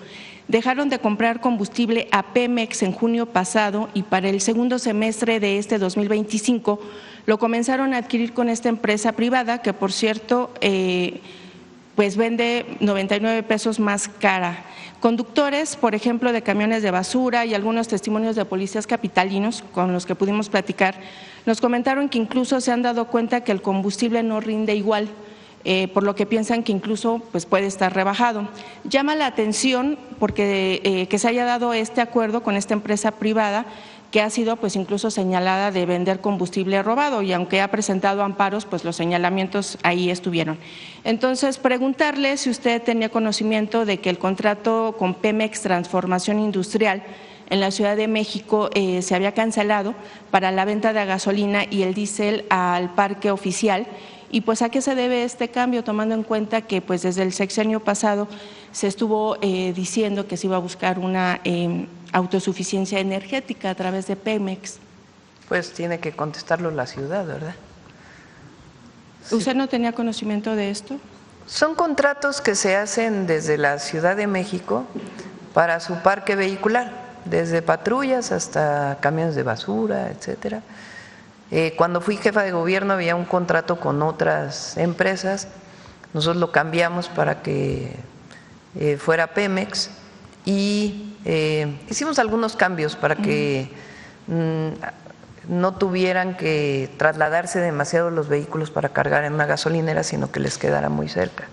dejaron de comprar combustible a Pemex en junio pasado y para el segundo semestre de este 2025 lo comenzaron a adquirir con esta empresa privada que, por cierto, pues vende 99 pesos más cara. Conductores, por ejemplo, de camiones de basura y algunos testimonios de policías capitalinos con los que pudimos platicar, nos comentaron que incluso se han dado cuenta que el combustible no rinde igual, por lo que piensan que incluso pues puede estar rebajado. Llama la atención porque que se haya dado este acuerdo con esta empresa privada que ha sido pues incluso señalada de vender combustible robado y aunque ha presentado amparos, pues los señalamientos ahí estuvieron. Entonces, preguntarle si usted tenía conocimiento de que el contrato con Pemex Transformación Industrial en la Ciudad de México se había cancelado para la venta de gasolina y el diésel al parque oficial. Y pues a qué se debe este cambio, tomando en cuenta que pues desde el sexenio pasado se estuvo diciendo que se iba a buscar una autosuficiencia energética a través de Pemex. Pues tiene que contestarlo la ciudad, ¿verdad? ¿Usted no tenía conocimiento de esto? Son contratos que se hacen desde la Ciudad de México para su parque vehicular, desde patrullas hasta camiones de basura, etcétera. Cuando fui jefa de gobierno había un contrato con otras empresas, nosotros lo cambiamos para que fuera Pemex y hicimos algunos cambios para que no tuvieran que trasladarse demasiado los vehículos para cargar en una gasolinera, sino que les quedara muy cerca.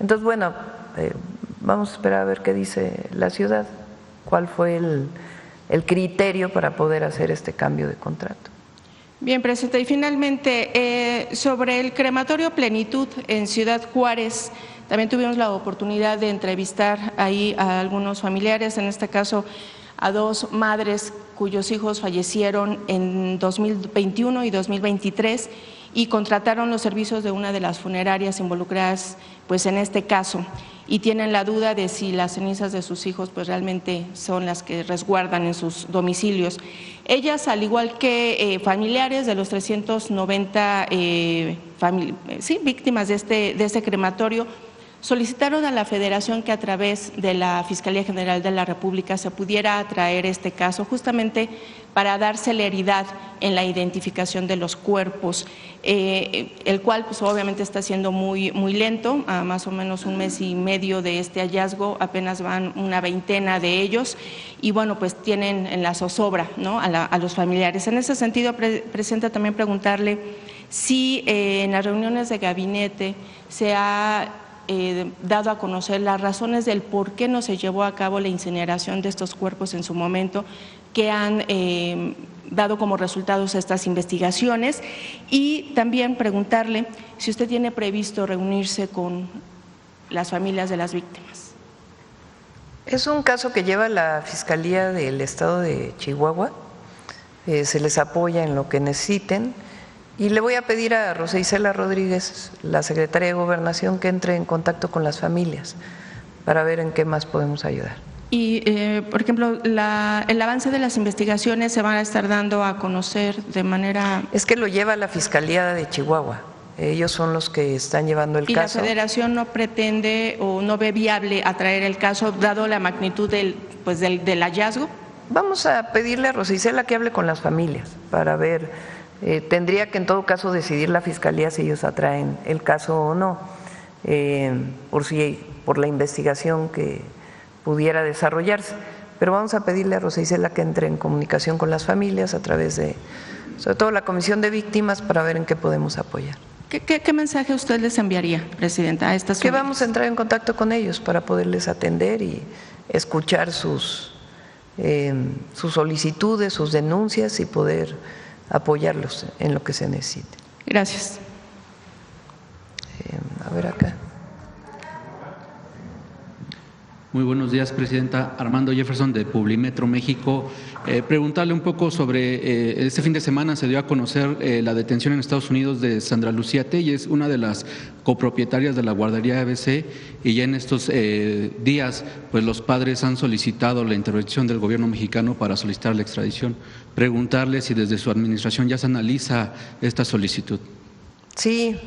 Entonces, bueno, vamos a esperar a ver qué dice la ciudad, cuál fue el criterio para poder hacer este cambio de contrato. Bien, presidenta, y finalmente, sobre el crematorio Plenitud en Ciudad Juárez, también tuvimos la oportunidad de entrevistar ahí a algunos familiares, en este caso a dos madres cuyos hijos fallecieron en 2021 y 2023 y contrataron los servicios de una de las funerarias involucradas pues en este caso y tienen la duda de si las cenizas de sus hijos pues realmente son las que resguardan en sus domicilios. Ellas, al igual que familiares de los 390 víctimas de este crematorio, solicitaron a la Federación que a través de la Fiscalía General de la República se pudiera traer este caso justamente para dar celeridad en la identificación de los cuerpos, el cual pues obviamente está siendo muy lento, a más o menos 1 mes y medio de este hallazgo, apenas van una veintena de ellos y bueno, pues tienen en la zozobra, ¿no?, a los familiares. En ese sentido, Presidenta, también preguntarle si en las reuniones de gabinete se ha dado a conocer las razones del por qué no se llevó a cabo la incineración de estos cuerpos en su momento, que han dado como resultados estas investigaciones, y también preguntarle si usted tiene previsto reunirse con las familias de las víctimas. Es un caso que lleva la Fiscalía del Estado de Chihuahua, se les apoya en lo que necesiten. Y le voy a pedir a Rosa Isela Rodríguez, la secretaria de Gobernación, que entre en contacto con las familias para ver en qué más podemos ayudar. Y, por ejemplo, el avance de las investigaciones se van a estar dando a conocer de manera… Es que lo lleva la Fiscalía de Chihuahua, ellos son los que están llevando el caso. ¿Y la Federación no pretende o no ve viable atraer el caso, dado la magnitud del hallazgo? Vamos a pedirle a Rosa Isela que hable con las familias para ver… tendría que en todo caso decidir la Fiscalía si ellos atraen el caso o no, por la investigación que pudiera desarrollarse. Pero vamos a pedirle a Rosa Isela que entre en comunicación con las familias a través de, sobre todo, la Comisión de Víctimas para ver en qué podemos apoyar. ¿Qué mensaje usted les enviaría, Presidenta, a estas familias? Que vamos a entrar en contacto con ellos para poderles atender y escuchar sus solicitudes, sus denuncias y poder apoyarlos en lo que se necesite. Gracias. A ver acá. Muy buenos días, Presidenta. Armando Jefferson, de Publimetro México. Preguntarle un poco sobre, este fin de semana se dio a conocer la detención en Estados Unidos de Sandra Lucía Telles, una de las copropietarias de la guardería ABC, y ya en estos días pues los padres han solicitado la intervención del gobierno mexicano para solicitar la extradición. Preguntarle si desde su administración ya se analiza esta solicitud. Sí,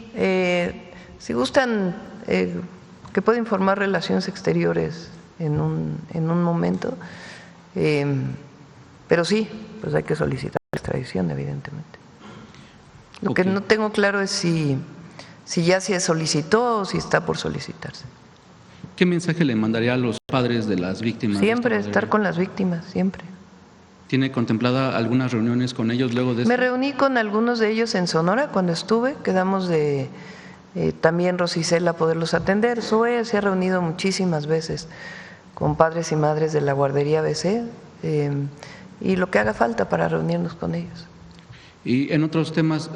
si gustan, que pueda informar Relaciones Exteriores en un momento, pero sí, pues hay que solicitar la extradición, evidentemente. Lo que no tengo claro es si ya se solicitó o si está por solicitarse. ¿Qué mensaje le mandaría a los padres de las víctimas? Siempre estar con las víctimas, siempre. ¿Tiene contemplada algunas reuniones con ellos luego de esto? Me reuní con algunos de ellos en Sonora cuando estuve, quedamos de también Rosa Isela poderlos atender. Zoe se ha reunido muchísimas veces con padres y madres de la guardería ABC y lo que haga falta para reunirnos con ellos. Y en otros temas,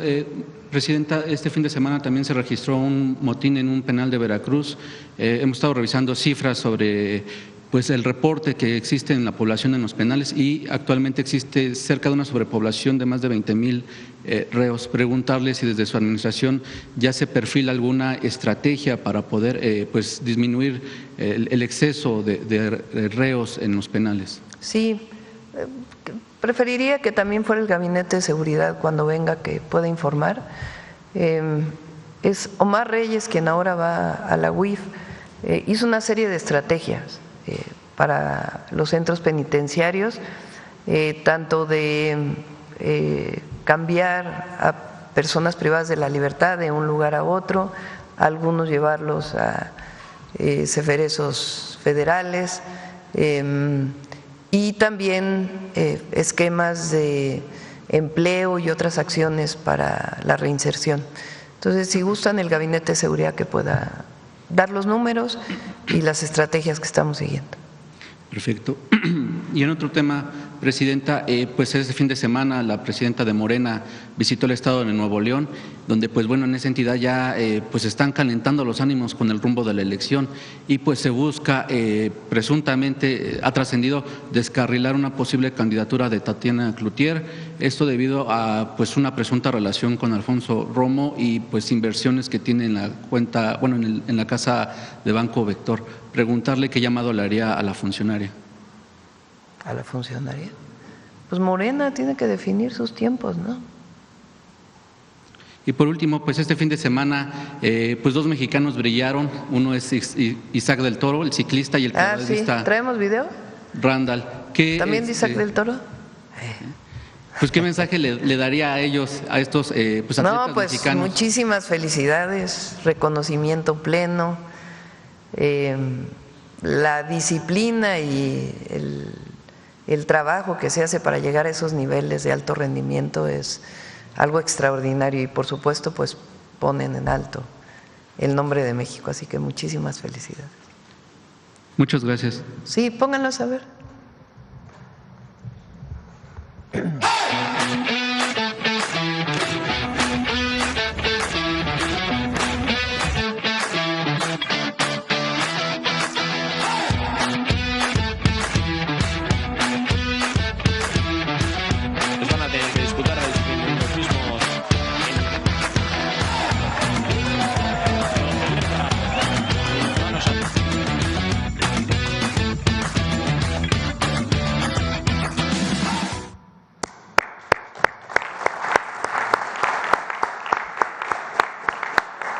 Presidenta, este fin de semana también se registró un motín en un penal de Veracruz. Hemos estado revisando cifras sobre pues el reporte que existe en la población en los penales y actualmente existe cerca de una sobrepoblación de más de 20,000 reos. Preguntarle si desde su administración ya se perfila alguna estrategia para poder pues disminuir el exceso de reos en los penales. Sí, preferiría que también fuera el Gabinete de Seguridad cuando venga, que pueda informar. Es Omar Reyes quien ahora va a la UIF, hizo una serie de estrategias para los centros penitenciarios, tanto de cambiar a personas privadas de la libertad de un lugar a otro, algunos llevarlos a ceferezos federales, y también esquemas de empleo y otras acciones para la reinserción. Entonces, si gustan, el Gabinete de Seguridad que pueda dar los números y las estrategias que estamos siguiendo. Perfecto. Y en otro tema, Presidenta, pues este fin de semana la presidenta de Morena visitó el estado de Nuevo León, donde pues bueno, en esa entidad ya pues están calentando los ánimos con el rumbo de la elección y pues se busca presuntamente, ha trascendido descarrilar una posible candidatura de Tatiana Cloutier, esto debido a pues una presunta relación con Alfonso Romo y pues inversiones que tiene en la cuenta, bueno, en la casa de Banco Vector. Preguntarle qué llamado le haría a la funcionaria. ¿A la funcionaria? Pues Morena tiene que definir sus tiempos, ¿no? Y por último, pues este fin de semana, pues dos mexicanos brillaron. Uno es Isaac del Toro, el ciclista, y el periodista. Sí. ¿Traemos video? Randall. ¿También de Isaac del Toro? Pues qué mensaje le daría a ellos, a estos pues atletas mexicanos. Muchísimas felicidades, reconocimiento pleno, la disciplina y el trabajo que se hace para llegar a esos niveles de alto rendimiento es algo extraordinario y por supuesto pues ponen en alto el nombre de México, así que muchísimas felicidades. Muchas gracias. Sí, pónganlos a ver.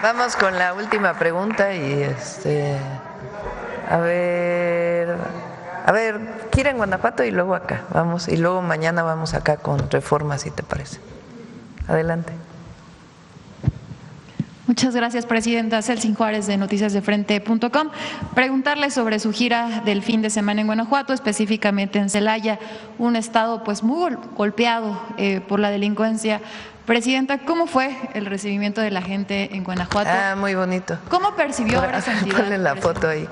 Vamos con la última pregunta y a ver, ¿quieren Guanajuato y luego acá? Vamos, y luego mañana vamos acá con Reforma, si te parece. Adelante. Muchas gracias, Presidenta. Celsin Juárez, de noticiasdefrente.com. Preguntarle sobre su gira del fin de semana en Guanajuato, específicamente en Celaya, un estado pues muy golpeado por la delincuencia. Presidenta, ¿cómo fue el recibimiento de la gente en Guanajuato? Muy bonito. ¿Cómo percibió ahora esa entidad? Ponle la foto ahí.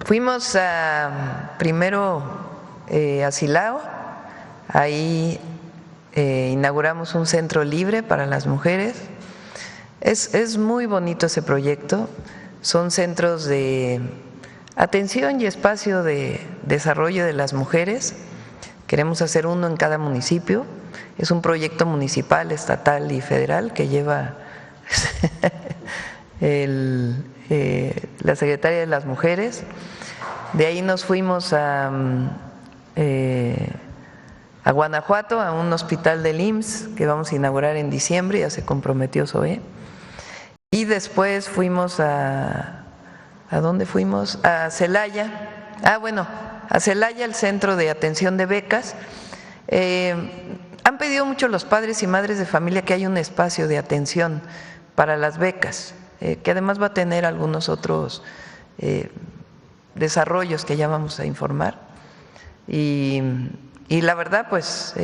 Fuimos primero a Silao, ahí inauguramos un centro libre para las mujeres. Es muy bonito ese proyecto, son centros de atención y espacio de desarrollo de las mujeres. Queremos hacer uno en cada municipio. Es un proyecto municipal, estatal y federal que lleva la Secretaría de las Mujeres. De ahí nos fuimos a Guanajuato, a un hospital del IMSS que vamos a inaugurar en diciembre, ya se comprometió Zoé. Y después fuimos ¿a dónde fuimos? A Celaya. A Celaya, el Centro de Atención de Becas. Han pedido mucho los padres y madres de familia que haya un espacio de atención para las becas, que además va a tener algunos otros desarrollos que ya vamos a informar. Y la verdad, pues,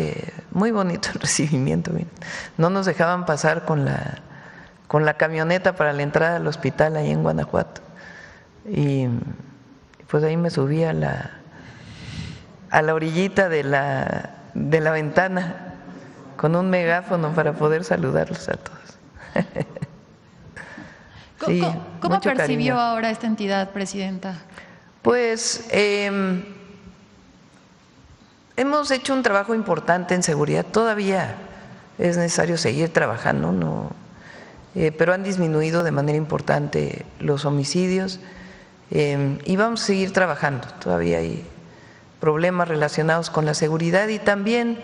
muy bonito el recibimiento. Miren. No nos dejaban pasar con la camioneta para la entrada al hospital ahí en Guanajuato. Y pues ahí me subí a la orillita de la ventana con un megáfono para poder saludarlos a todos. Sí, ¿Cómo percibió ahora esta entidad, Presidenta? Pues hemos hecho un trabajo importante en seguridad. Todavía es necesario seguir trabajando, ¿no? Pero han disminuido de manera importante los homicidios y vamos a seguir trabajando. Todavía hay problemas relacionados con la seguridad y también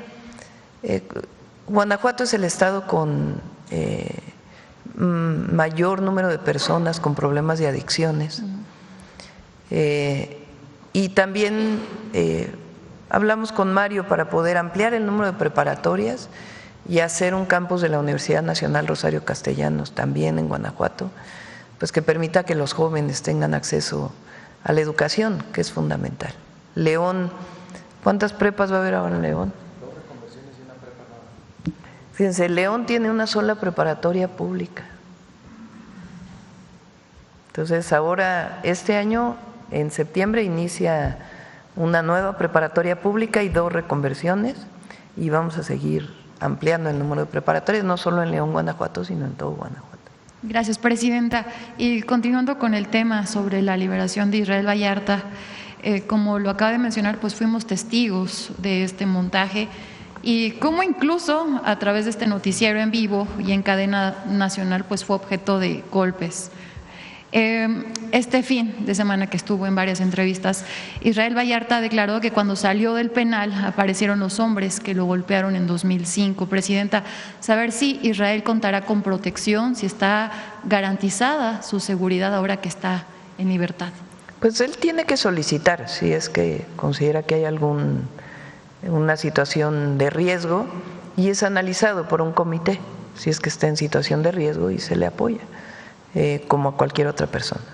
Guanajuato es el estado con mayor número de personas con problemas de adicciones y también hablamos con Mario para poder ampliar el número de preparatorias y hacer un campus de la Universidad Nacional Rosario Castellanos también en Guanajuato, pues que permita que los jóvenes tengan acceso a la educación, que es fundamental. León, ¿cuántas prepas va a haber ahora en León? 2 reconversiones y una prepa nueva. Fíjense, León tiene una sola preparatoria pública. Entonces ahora, este año, en septiembre, inicia una nueva preparatoria pública y 2 reconversiones, y vamos a seguir ampliando el número de preparatorias, no solo en León, Guanajuato, sino en todo Guanajuato. Gracias, presidenta. Y continuando con el tema sobre la liberación de Israel Vallarta, como lo acaba de mencionar, pues fuimos testigos de este montaje y cómo incluso a través de este noticiero en vivo y en cadena nacional pues fue objeto de golpes. Este fin de semana que estuvo en varias entrevistas, Israel Vallarta declaró que cuando salió del penal aparecieron los hombres que lo golpearon en 2005. Presidenta, saber si Israel contará con protección, si está garantizada su seguridad ahora que está en libertad. Pues él tiene que solicitar, si es que considera que hay una situación de riesgo, y es analizado por un comité, si es que está en situación de riesgo, y se le apoya, como a cualquier otra persona.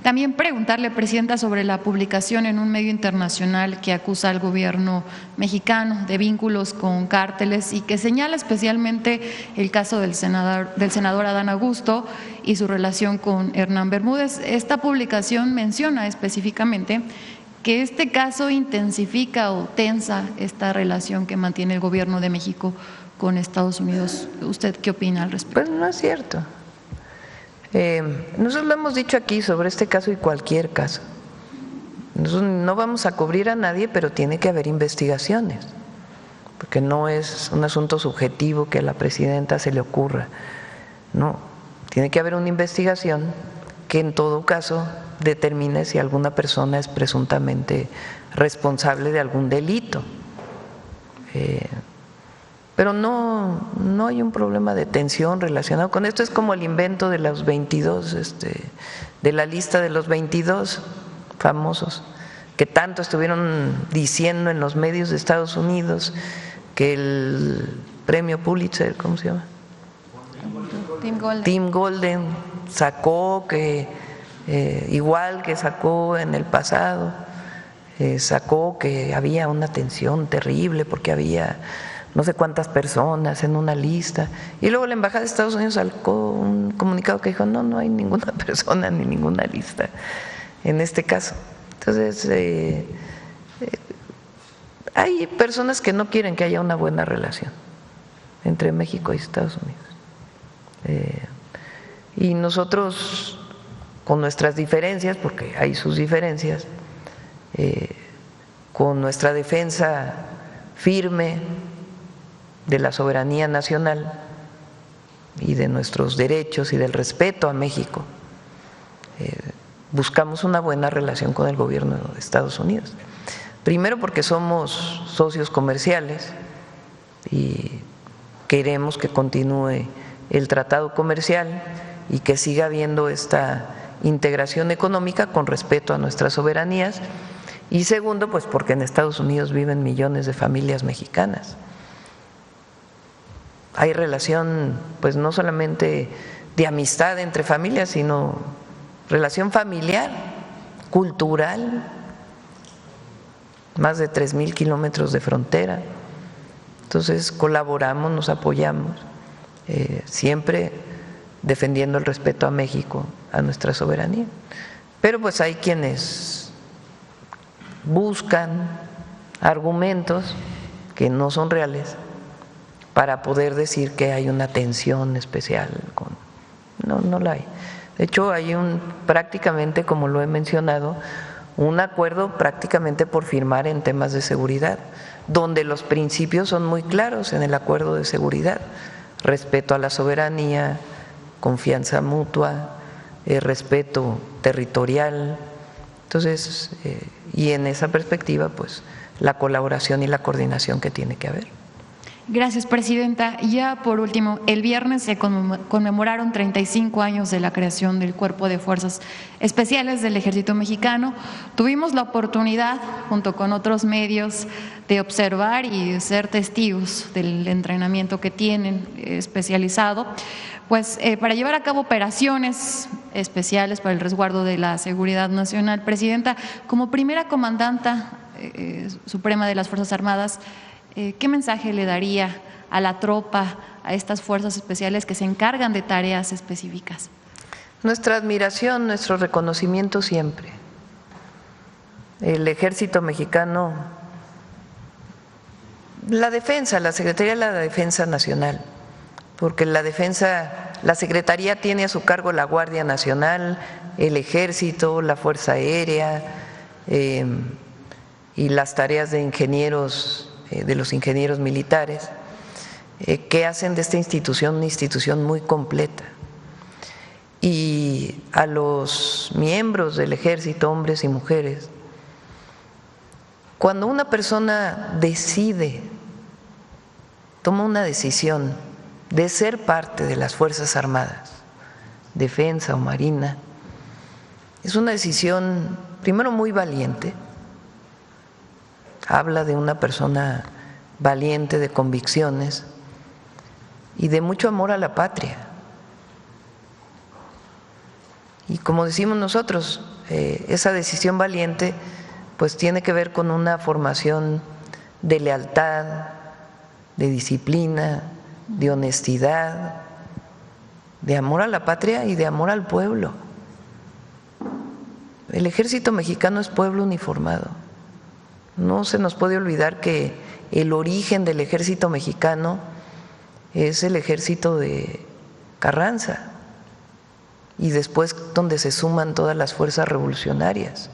También preguntarle, presidenta, sobre la publicación en un medio internacional que acusa al gobierno mexicano de vínculos con cárteles y que señala especialmente el caso del senador Adán Augusto y su relación con Hernán Bermúdez. Esta publicación menciona específicamente que este caso intensifica o tensa esta relación que mantiene el gobierno de México con Estados Unidos. ¿Usted qué opina al respecto? Pues no es cierto. Nosotros lo hemos dicho aquí sobre este caso y cualquier caso. Nosotros no vamos a cubrir a nadie, pero tiene que haber investigaciones, porque no es un asunto subjetivo que a la presidenta se le ocurra. No, tiene que haber una investigación que en todo caso determine si alguna persona es presuntamente responsable de algún delito. Pero no hay un problema de tensión relacionado con esto. Es como el invento de los 22, de la lista de los 22 famosos, que tanto estuvieron diciendo en los medios de Estados Unidos que el premio Pulitzer, ¿cómo se llama? Tim Golden sacó que, igual que sacó en el pasado, sacó que había una tensión terrible porque había no sé cuántas personas en una lista, y luego la Embajada de Estados Unidos sacó un comunicado que dijo no hay ninguna persona ni ninguna lista en este caso. Entonces hay personas que no quieren que haya una buena relación entre México y Estados Unidos, y nosotros con nuestras diferencias, porque hay sus diferencias, con nuestra defensa firme de la soberanía nacional y de nuestros derechos y del respeto a México, buscamos una buena relación con el gobierno de Estados Unidos. Primero porque somos socios comerciales y queremos que continúe el tratado comercial y que siga habiendo esta integración económica con respeto a nuestras soberanías. Y segundo, pues porque en Estados Unidos viven millones de familias mexicanas. Hay relación, pues no solamente de amistad entre familias, sino relación familiar, cultural, más de 3,000 kilómetros de frontera. Entonces colaboramos, nos apoyamos, siempre defendiendo el respeto a México, a nuestra soberanía. Pero pues hay quienes buscan argumentos que no son reales para poder decir que hay una tensión especial. No la hay. De hecho, hay prácticamente, como lo he mencionado, un acuerdo prácticamente por firmar en temas de seguridad, donde los principios son muy claros en el acuerdo de seguridad: respeto a la soberanía, confianza mutua, respeto territorial. Entonces, y en esa perspectiva, pues la colaboración y la coordinación que tiene que haber. Gracias, presidenta. Ya por último, el viernes se conmemoraron 35 años de la creación del Cuerpo de Fuerzas Especiales del Ejército Mexicano. Tuvimos la oportunidad, junto con otros medios, de observar y ser testigos del entrenamiento que tienen especializado, pues para llevar a cabo operaciones especiales para el resguardo de la seguridad nacional. Presidenta, como primera comandanta suprema de las Fuerzas Armadas, ¿qué mensaje le daría a la tropa, a estas fuerzas especiales que se encargan de tareas específicas? Nuestra admiración, nuestro reconocimiento siempre. el Ejército Mexicano, la Defensa, la Secretaría de la Defensa Nacional, porque la Secretaría tiene a su cargo la Guardia Nacional, el Ejército, la Fuerza Aérea y las tareas de ingenieros, de los ingenieros militares, que hacen de esta institución una institución muy completa. Y a los miembros del Ejército, hombres y mujeres, cuando una persona decide, toma una decisión de ser parte de las Fuerzas Armadas, Defensa o Marina, es una decisión, primero, muy valiente. Habla de una persona valiente, de convicciones y de mucho amor a la patria. Y como decimos nosotros, esa decisión valiente pues tiene que ver con una formación de lealtad, de disciplina, de honestidad, de amor a la patria y de amor al pueblo. El Ejército Mexicano es pueblo uniformado. No se nos puede olvidar que el origen del Ejército Mexicano es el ejército de Carranza y después donde se suman todas las fuerzas revolucionarias.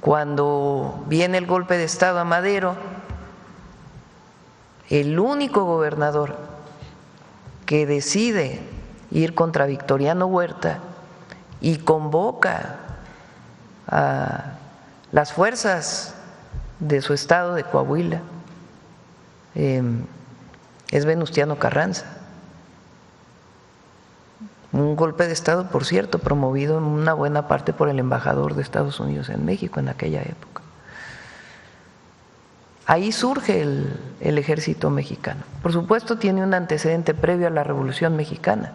Cuando viene el golpe de Estado a Madero, el único gobernador que decide ir contra Victoriano Huerta y convoca a las fuerzas de su estado de Coahuila es Venustiano Carranza. Un golpe de Estado, por cierto, promovido en una buena parte por el embajador de Estados Unidos en México en aquella época. Ahí surge el Ejército Mexicano. Por supuesto, tiene un antecedente previo a la Revolución Mexicana.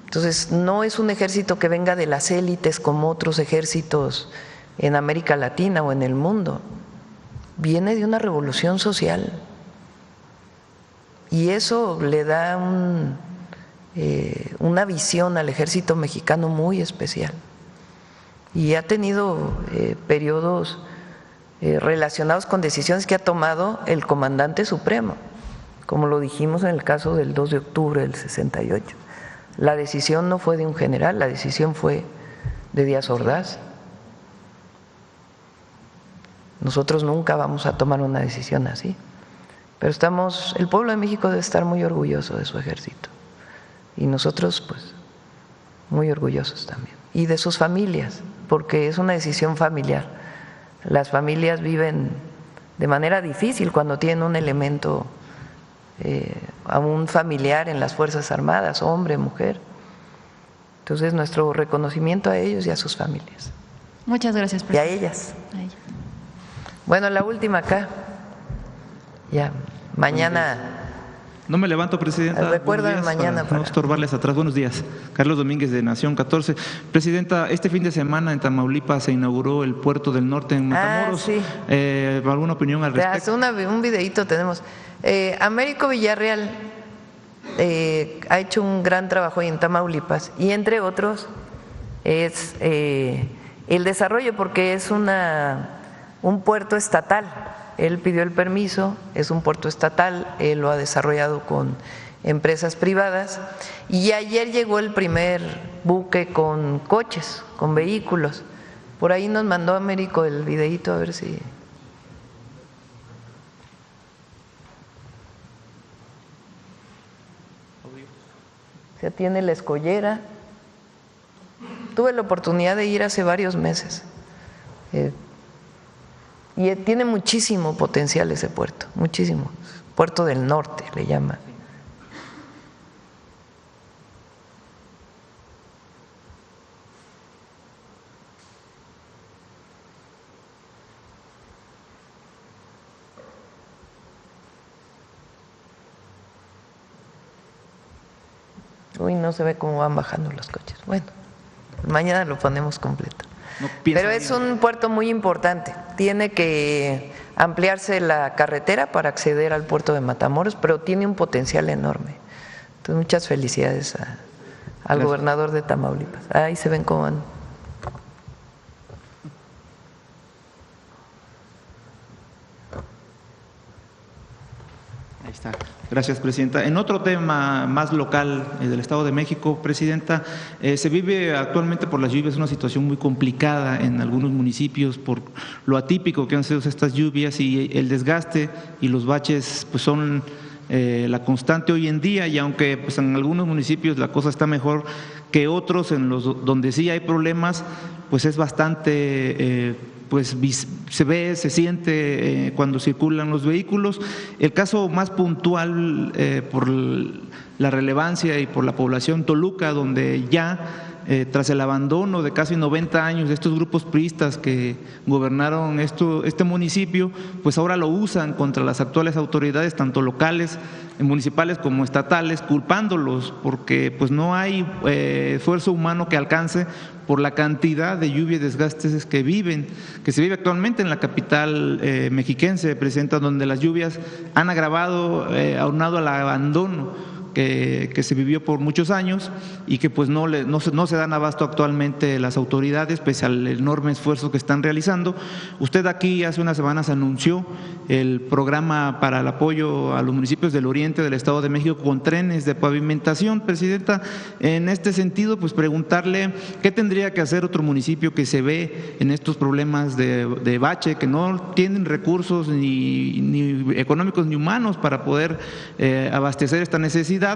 Entonces, no es un ejército que venga de las élites como otros ejércitos en América Latina o en el mundo. Viene de una revolución social. Y eso le da una visión al Ejército Mexicano muy especial. Y ha tenido periodos relacionados con decisiones que ha tomado el comandante supremo, como lo dijimos en el caso del 2 de octubre del 68. La decisión no fue de un general, la decisión fue de Díaz Ordaz. Nosotros nunca vamos a tomar una decisión así, pero el pueblo de México debe estar muy orgulloso de su ejército y nosotros pues muy orgullosos también, y de sus familias, porque es una decisión familiar. Las familias viven de manera difícil cuando tienen un elemento, a un familiar en las Fuerzas Armadas, hombre, mujer. Entonces, nuestro reconocimiento a ellos y a sus familias. Muchas gracias, presidente. Y a ellas. Bueno, la última acá. Ya, mañana. No me levanto, Presidenta. Recuérdame mañana. Para no estorbarles atrás. Buenos días. Carlos Domínguez, de Nación 14. Presidenta, este fin de semana en Tamaulipas se inauguró el Puerto del Norte en Matamoros. Sí. ¿Alguna opinión al respecto? Un videíto tenemos. Américo Villarreal ha hecho un gran trabajo ahí en Tamaulipas y entre otros es el desarrollo, porque es un puerto estatal. Él pidió el permiso, es un puerto estatal, él lo ha desarrollado con empresas privadas y ayer llegó el primer buque con coches, con vehículos. Por ahí nos mandó Américo el videíto, a ver si… Ya tiene la escollera. Tuve la oportunidad de ir hace varios meses. Y tiene muchísimo potencial ese puerto, muchísimo. Puerto del Norte le llaman. Uy, no se ve cómo van bajando los coches. Bueno, mañana lo ponemos completo. Pero es un puerto muy importante. Tiene que ampliarse la carretera para acceder al puerto de Matamoros, pero tiene un potencial enorme. Entonces, muchas felicidades al gobernador de Tamaulipas. Ahí se ven cómo van. está. Gracias, Presidenta. En otro tema más local del Estado de México, Presidenta, se vive actualmente por las lluvias una situación muy complicada en algunos municipios por lo atípico que han sido estas lluvias y el desgaste y los baches pues son la constante hoy en día, y aunque pues en algunos municipios la cosa está mejor que otros, en los donde sí hay problemas, pues es bastante pues se ve, se siente cuando circulan los vehículos. El caso más puntual por la relevancia y por la población Toluca, donde ya tras el abandono de casi 90 años de estos grupos priistas que gobernaron este municipio, pues ahora lo usan contra las actuales autoridades, tanto locales, municipales como estatales, culpándolos porque pues no hay esfuerzo humano que alcance por la cantidad de lluvia y desgastes que se vive actualmente en la capital mexiquense, Presidenta, donde las lluvias han agravado, aunado al abandono que se vivió por muchos años y que pues no se dan abasto actualmente las autoridades pese al enorme esfuerzo que están realizando. Usted aquí hace unas semanas anunció el programa para el apoyo a los municipios del oriente del Estado de México con trenes de pavimentación, Presidenta. En este sentido, pues preguntarle qué tendría que hacer otro municipio que se ve en estos problemas de bache, que no tienen recursos ni económicos ni humanos para poder abastecer esta necesidad,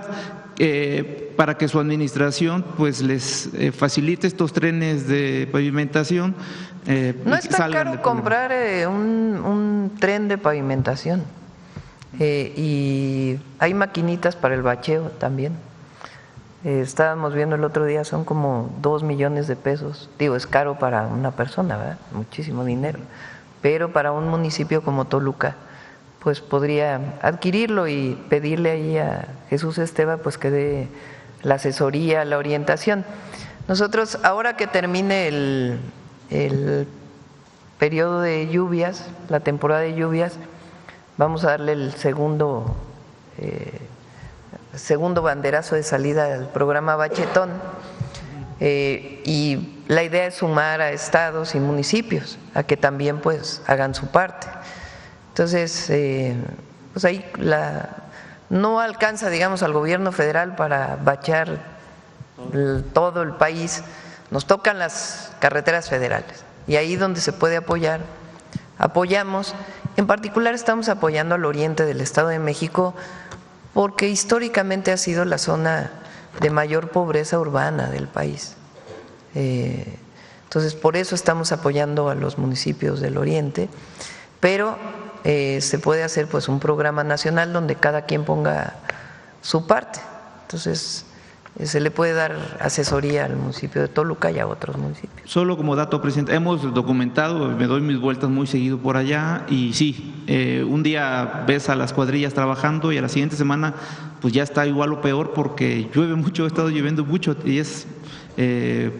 para que su administración pues les facilite estos trenes de pavimentación. No es tan caro comprar un tren de pavimentación y hay maquinitas para el bacheo también. Estábamos viendo el otro día, son como 2 millones de pesos. Digo, es caro para una persona, ¿verdad? Muchísimo dinero, pero para un municipio como Toluca pues podría adquirirlo y pedirle ahí a Jesús Esteva pues que dé la asesoría, la orientación. Nosotros, ahora que termine el periodo de lluvias, la temporada de lluvias, vamos a darle el segundo banderazo de salida al programa Bachetón, y la idea es sumar a estados y municipios a que también pues hagan su parte. Entonces, pues ahí no alcanza, digamos, al gobierno federal para bachear todo el país. Nos tocan las carreteras federales y ahí donde se puede apoyar, apoyamos. En particular estamos apoyando al oriente del Estado de México porque históricamente ha sido la zona de mayor pobreza urbana del país. Entonces, por eso estamos apoyando a los municipios del oriente, pero se puede hacer pues un programa nacional donde cada quien ponga su parte. Entonces se le puede dar asesoría al municipio de Toluca y a otros municipios. Solo como dato, Presidente, hemos documentado, me doy mis vueltas muy seguido por allá y sí, un día ves a las cuadrillas trabajando y a la siguiente semana pues ya está igual o peor porque llueve mucho, ha estado lloviendo mucho y es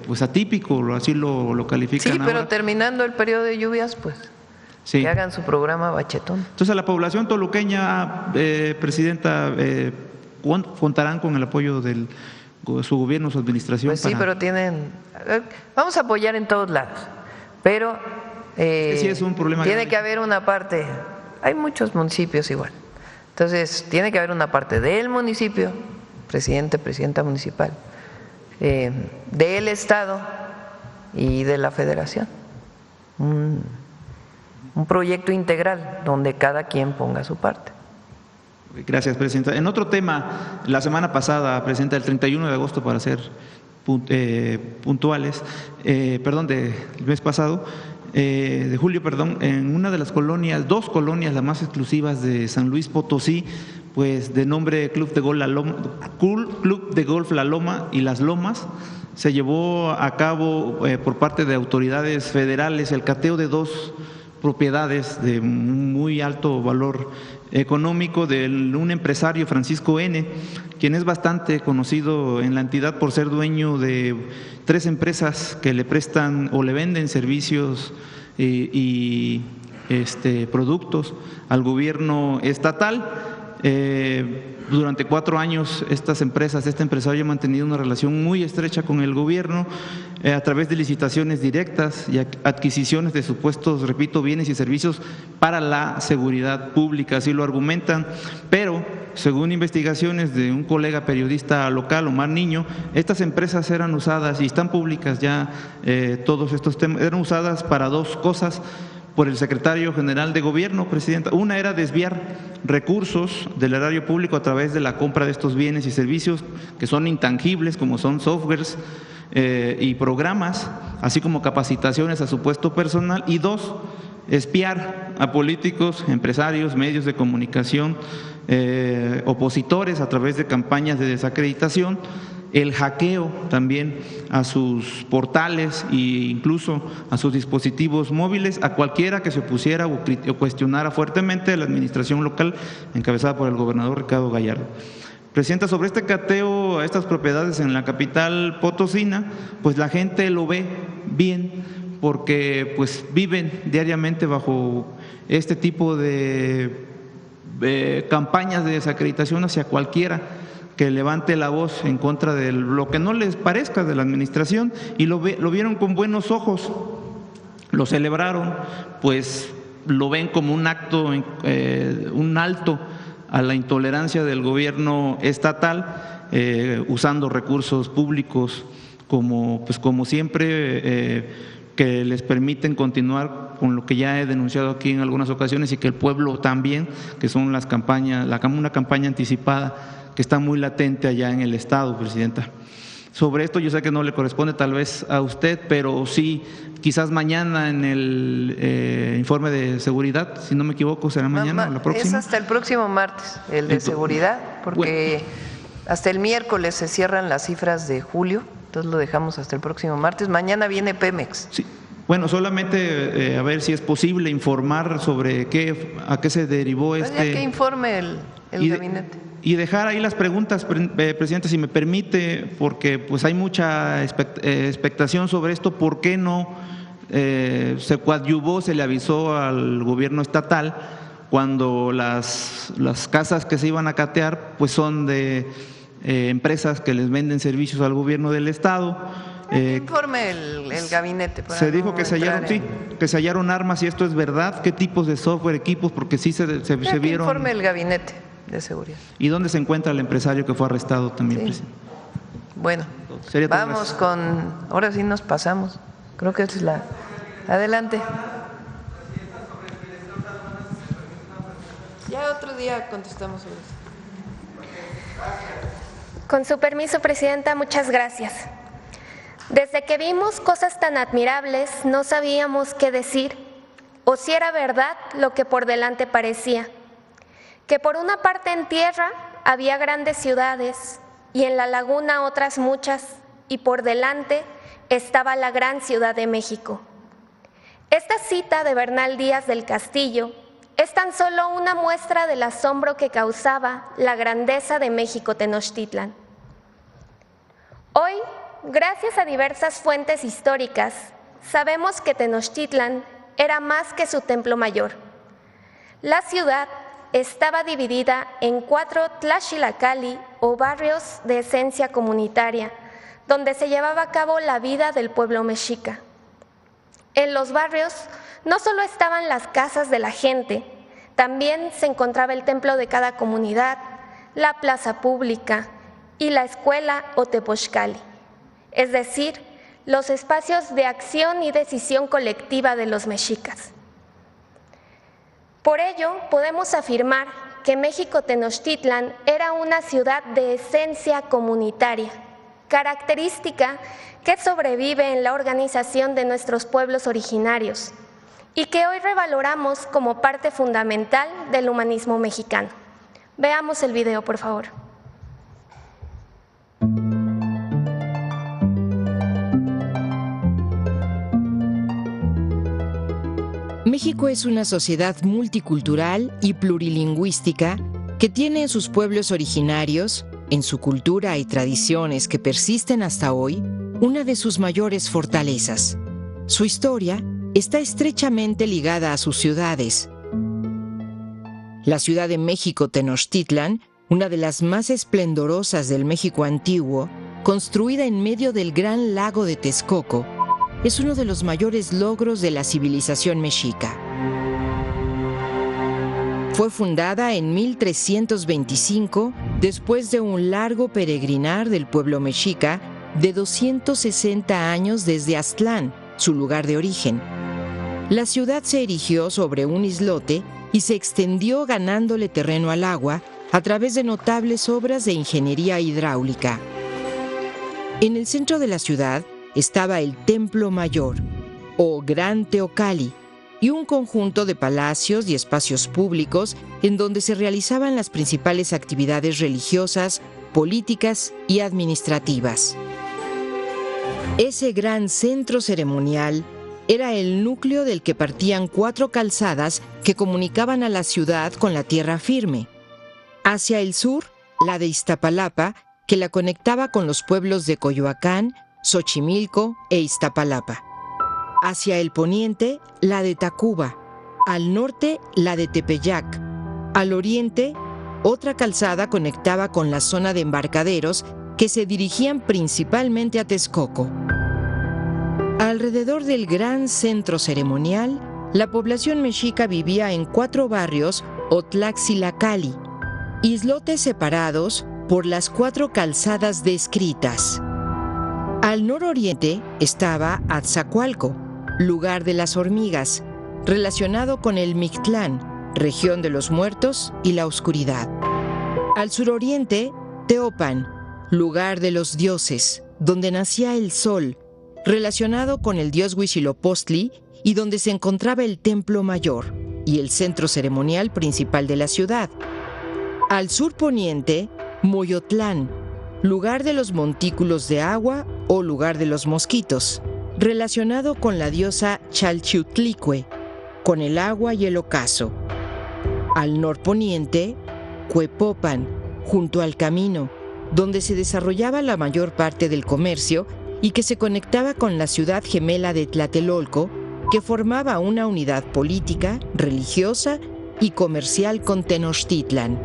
pues atípico, así lo califican. Sí, pero ahora. Terminando el periodo de lluvias pues sí, que hagan su programa Bachetón. Entonces, a la población toluqueña, Presidenta, ¿contarán con el apoyo de su gobierno, su administración? Pues sí, pero vamos a apoyar en todos lados, pero sí es un problema tiene grave. que haber una parte, hay muchos municipios igual, entonces tiene que haber una parte del municipio, presidente, presidenta municipal, del Estado y de la Federación. Un proyecto integral donde cada quien ponga su parte. Gracias, Presidenta. En otro tema, la semana pasada, Presidenta, el 31 de agosto para ser puntuales, del mes pasado, de julio, en una de las colonias, 2 colonias, las más exclusivas de San Luis Potosí, pues de nombre Club de Golf La Loma y Las Lomas, se llevó a cabo por parte de autoridades federales el cateo de 2 propiedades de muy alto valor económico de un empresario, Francisco N., quien es bastante conocido en la entidad por ser dueño de 3 empresas que le prestan o le venden servicios y productos al gobierno estatal. Durante 4 años esta empresario ha mantenido una relación muy estrecha con el gobierno a través de licitaciones directas y adquisiciones de supuestos, repito, bienes y servicios para la seguridad pública, así lo argumentan, pero según investigaciones de un colega periodista local, Omar Niño, estas empresas eran usadas, y están públicas ya todos estos temas, eran usadas para dos cosas por el secretario general de Gobierno, Presidenta. Una era desviar recursos del erario público a través de la compra de estos bienes y servicios que son intangibles, como son softwares y programas, así como capacitaciones a su puesto personal. Y dos, espiar a políticos, empresarios, medios de comunicación, opositores a través de campañas de desacreditación, el hackeo también a sus portales e incluso a sus dispositivos móviles, a cualquiera que se opusiera o cuestionara fuertemente a la administración local encabezada por el gobernador Ricardo Gallardo. Presidenta, sobre este cateo a estas propiedades en la capital potosina, pues la gente lo ve bien, porque pues viven diariamente bajo este tipo de campañas de desacreditación hacia cualquiera que levante la voz en contra de lo que no les parezca de la administración, y lo vieron con buenos ojos, lo celebraron, pues lo ven como un acto, un alto a la intolerancia del gobierno estatal, usando recursos públicos como como siempre, que les permiten continuar con lo que ya he denunciado aquí en algunas ocasiones, y que el pueblo también, que son las campañas, una campaña anticipada que está muy latente allá en el Estado, Presidenta. Sobre esto yo sé que no le corresponde tal vez a usted, pero sí, quizás mañana en el informe de seguridad, si no me equivoco, será mañana o la próxima. Es hasta el próximo martes, el de seguridad, porque hasta el miércoles se cierran las cifras de julio, entonces lo dejamos hasta el próximo martes. Mañana viene Pemex. Sí. Bueno, solamente a ver si es posible informar sobre a qué se derivó que informe el gabinete. Y dejar ahí las preguntas, Presidente, si me permite, porque pues hay mucha expectación sobre esto. ¿Por qué no se coadyuvó, se le avisó al gobierno estatal cuando las casas que se iban a catear pues son de empresas que les venden servicios al gobierno del Estado? Informe el gabinete. Se dijo que se hallaron armas, y esto es verdad. ¿Qué tipos de software, equipos? Porque sí se vieron. Informe el gabinete de seguridad. ¿Y dónde se encuentra el empresario que fue arrestado también, sí. Presidente? Bueno, vamos con, ahora sí nos pasamos. Creo que es adelante. Ya otro día contestamos sobre eso. Con su permiso, Presidenta, muchas gracias. Desde que vimos cosas tan admirables, no sabíamos qué decir, o si era verdad lo que por delante parecía. Que por una parte en tierra había grandes ciudades, y en la laguna otras muchas, y por delante estaba la gran Ciudad de México. Esta cita de Bernal Díaz del Castillo es tan solo una muestra del asombro que causaba la grandeza de México Tenochtitlan. Hoy, gracias a diversas fuentes históricas, sabemos que Tenochtitlan era más que su templo mayor. La ciudad estaba dividida en 4 tlaxilacali o barrios de esencia comunitaria, donde se llevaba a cabo la vida del pueblo mexica. En los barrios no solo estaban las casas de la gente, también se encontraba el templo de cada comunidad, la plaza pública y la escuela o tepochcali, es decir, los espacios de acción y decisión colectiva de los mexicas. Por ello, podemos afirmar que México Tenochtitlan era una ciudad de esencia comunitaria, característica que sobrevive en la organización de nuestros pueblos originarios y que hoy revaloramos como parte fundamental del humanismo mexicano. Veamos el video, por favor. México es una sociedad multicultural y plurilingüística que tiene en sus pueblos originarios, en su cultura y tradiciones que persisten hasta hoy, una de sus mayores fortalezas. Su historia está estrechamente ligada a sus ciudades. La Ciudad de México Tenochtitlan, una de las más esplendorosas del México antiguo, construida en medio del gran lago de Texcoco, es uno de los mayores logros de la civilización mexica. Fue fundada en 1325 después de un largo peregrinar del pueblo mexica de 260 años desde Aztlán, su lugar de origen. La ciudad se erigió sobre un islote y se extendió ganándole terreno al agua a través de notables obras de ingeniería hidráulica. En el centro de la ciudad estaba el Templo Mayor, o Gran Teocalli, y un conjunto de palacios y espacios públicos en donde se realizaban las principales actividades religiosas, políticas y administrativas. Ese gran centro ceremonial era el núcleo del que partían 4 calzadas que comunicaban a la ciudad con la tierra firme. Hacia el sur, la de Iztapalapa, que la conectaba con los pueblos de Coyoacán, Xochimilco e Iztapalapa. Hacia el poniente, la de Tacuba. Al norte, la de Tepeyac. Al oriente, otra calzada conectaba con la zona de embarcaderos que se dirigían principalmente a Texcoco. Alrededor del gran centro ceremonial, la población mexica vivía en 4 barrios o Tlaxilacalli, islotes separados por las 4 calzadas descritas. Al nororiente estaba Atzacoalco, lugar de las hormigas, relacionado con el Mictlán, región de los muertos y la oscuridad. Al suroriente, Teopan, lugar de los dioses, donde nacía el sol, relacionado con el dios Huitzilopochtli y donde se encontraba el Templo Mayor y el centro ceremonial principal de la ciudad. Al surponiente, Moyotlán, lugar de los montículos de agua o lugar de los mosquitos, relacionado con la diosa Chalchiutlicue, con el agua y el ocaso. Al norponiente, Cuepopan, junto al camino, donde se desarrollaba la mayor parte del comercio y que se conectaba con la ciudad gemela de Tlatelolco, que formaba una unidad política, religiosa y comercial con Tenochtitlan.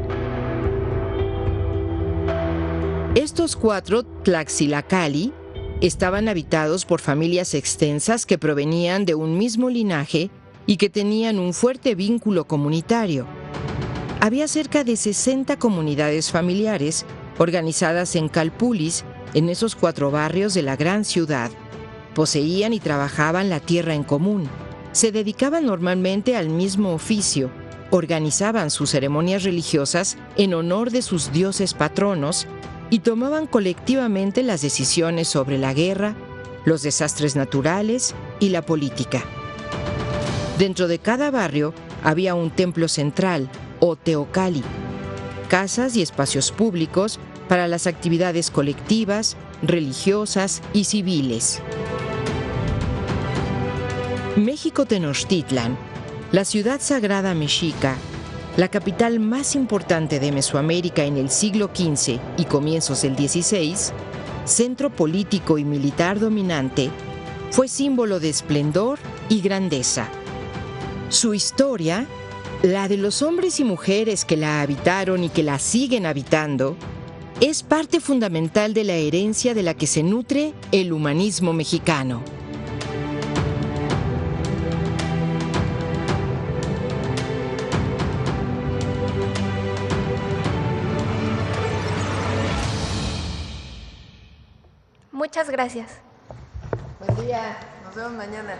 Estos 4 Tlaxilacalli estaban habitados por familias extensas que provenían de un mismo linaje y que tenían un fuerte vínculo comunitario. Había cerca de 60 comunidades familiares organizadas en calpulis en esos 4 barrios de la gran ciudad. Poseían y trabajaban la tierra en común. Se dedicaban normalmente al mismo oficio. Organizaban sus ceremonias religiosas en honor de sus dioses patronos y tomaban colectivamente las decisiones sobre la guerra, los desastres naturales y la política. Dentro de cada barrio había un templo central, o teocalli, casas y espacios públicos para las actividades colectivas, religiosas y civiles. México Tenochtitlan, la ciudad sagrada mexica, la capital más importante de Mesoamérica en el siglo XV y comienzos del XVI, centro político y militar dominante, fue símbolo de esplendor y grandeza. Su historia, la de los hombres y mujeres que la habitaron y que la siguen habitando, es parte fundamental de la herencia de la que se nutre el humanismo mexicano. Muchas gracias. Buen día, nos vemos mañana.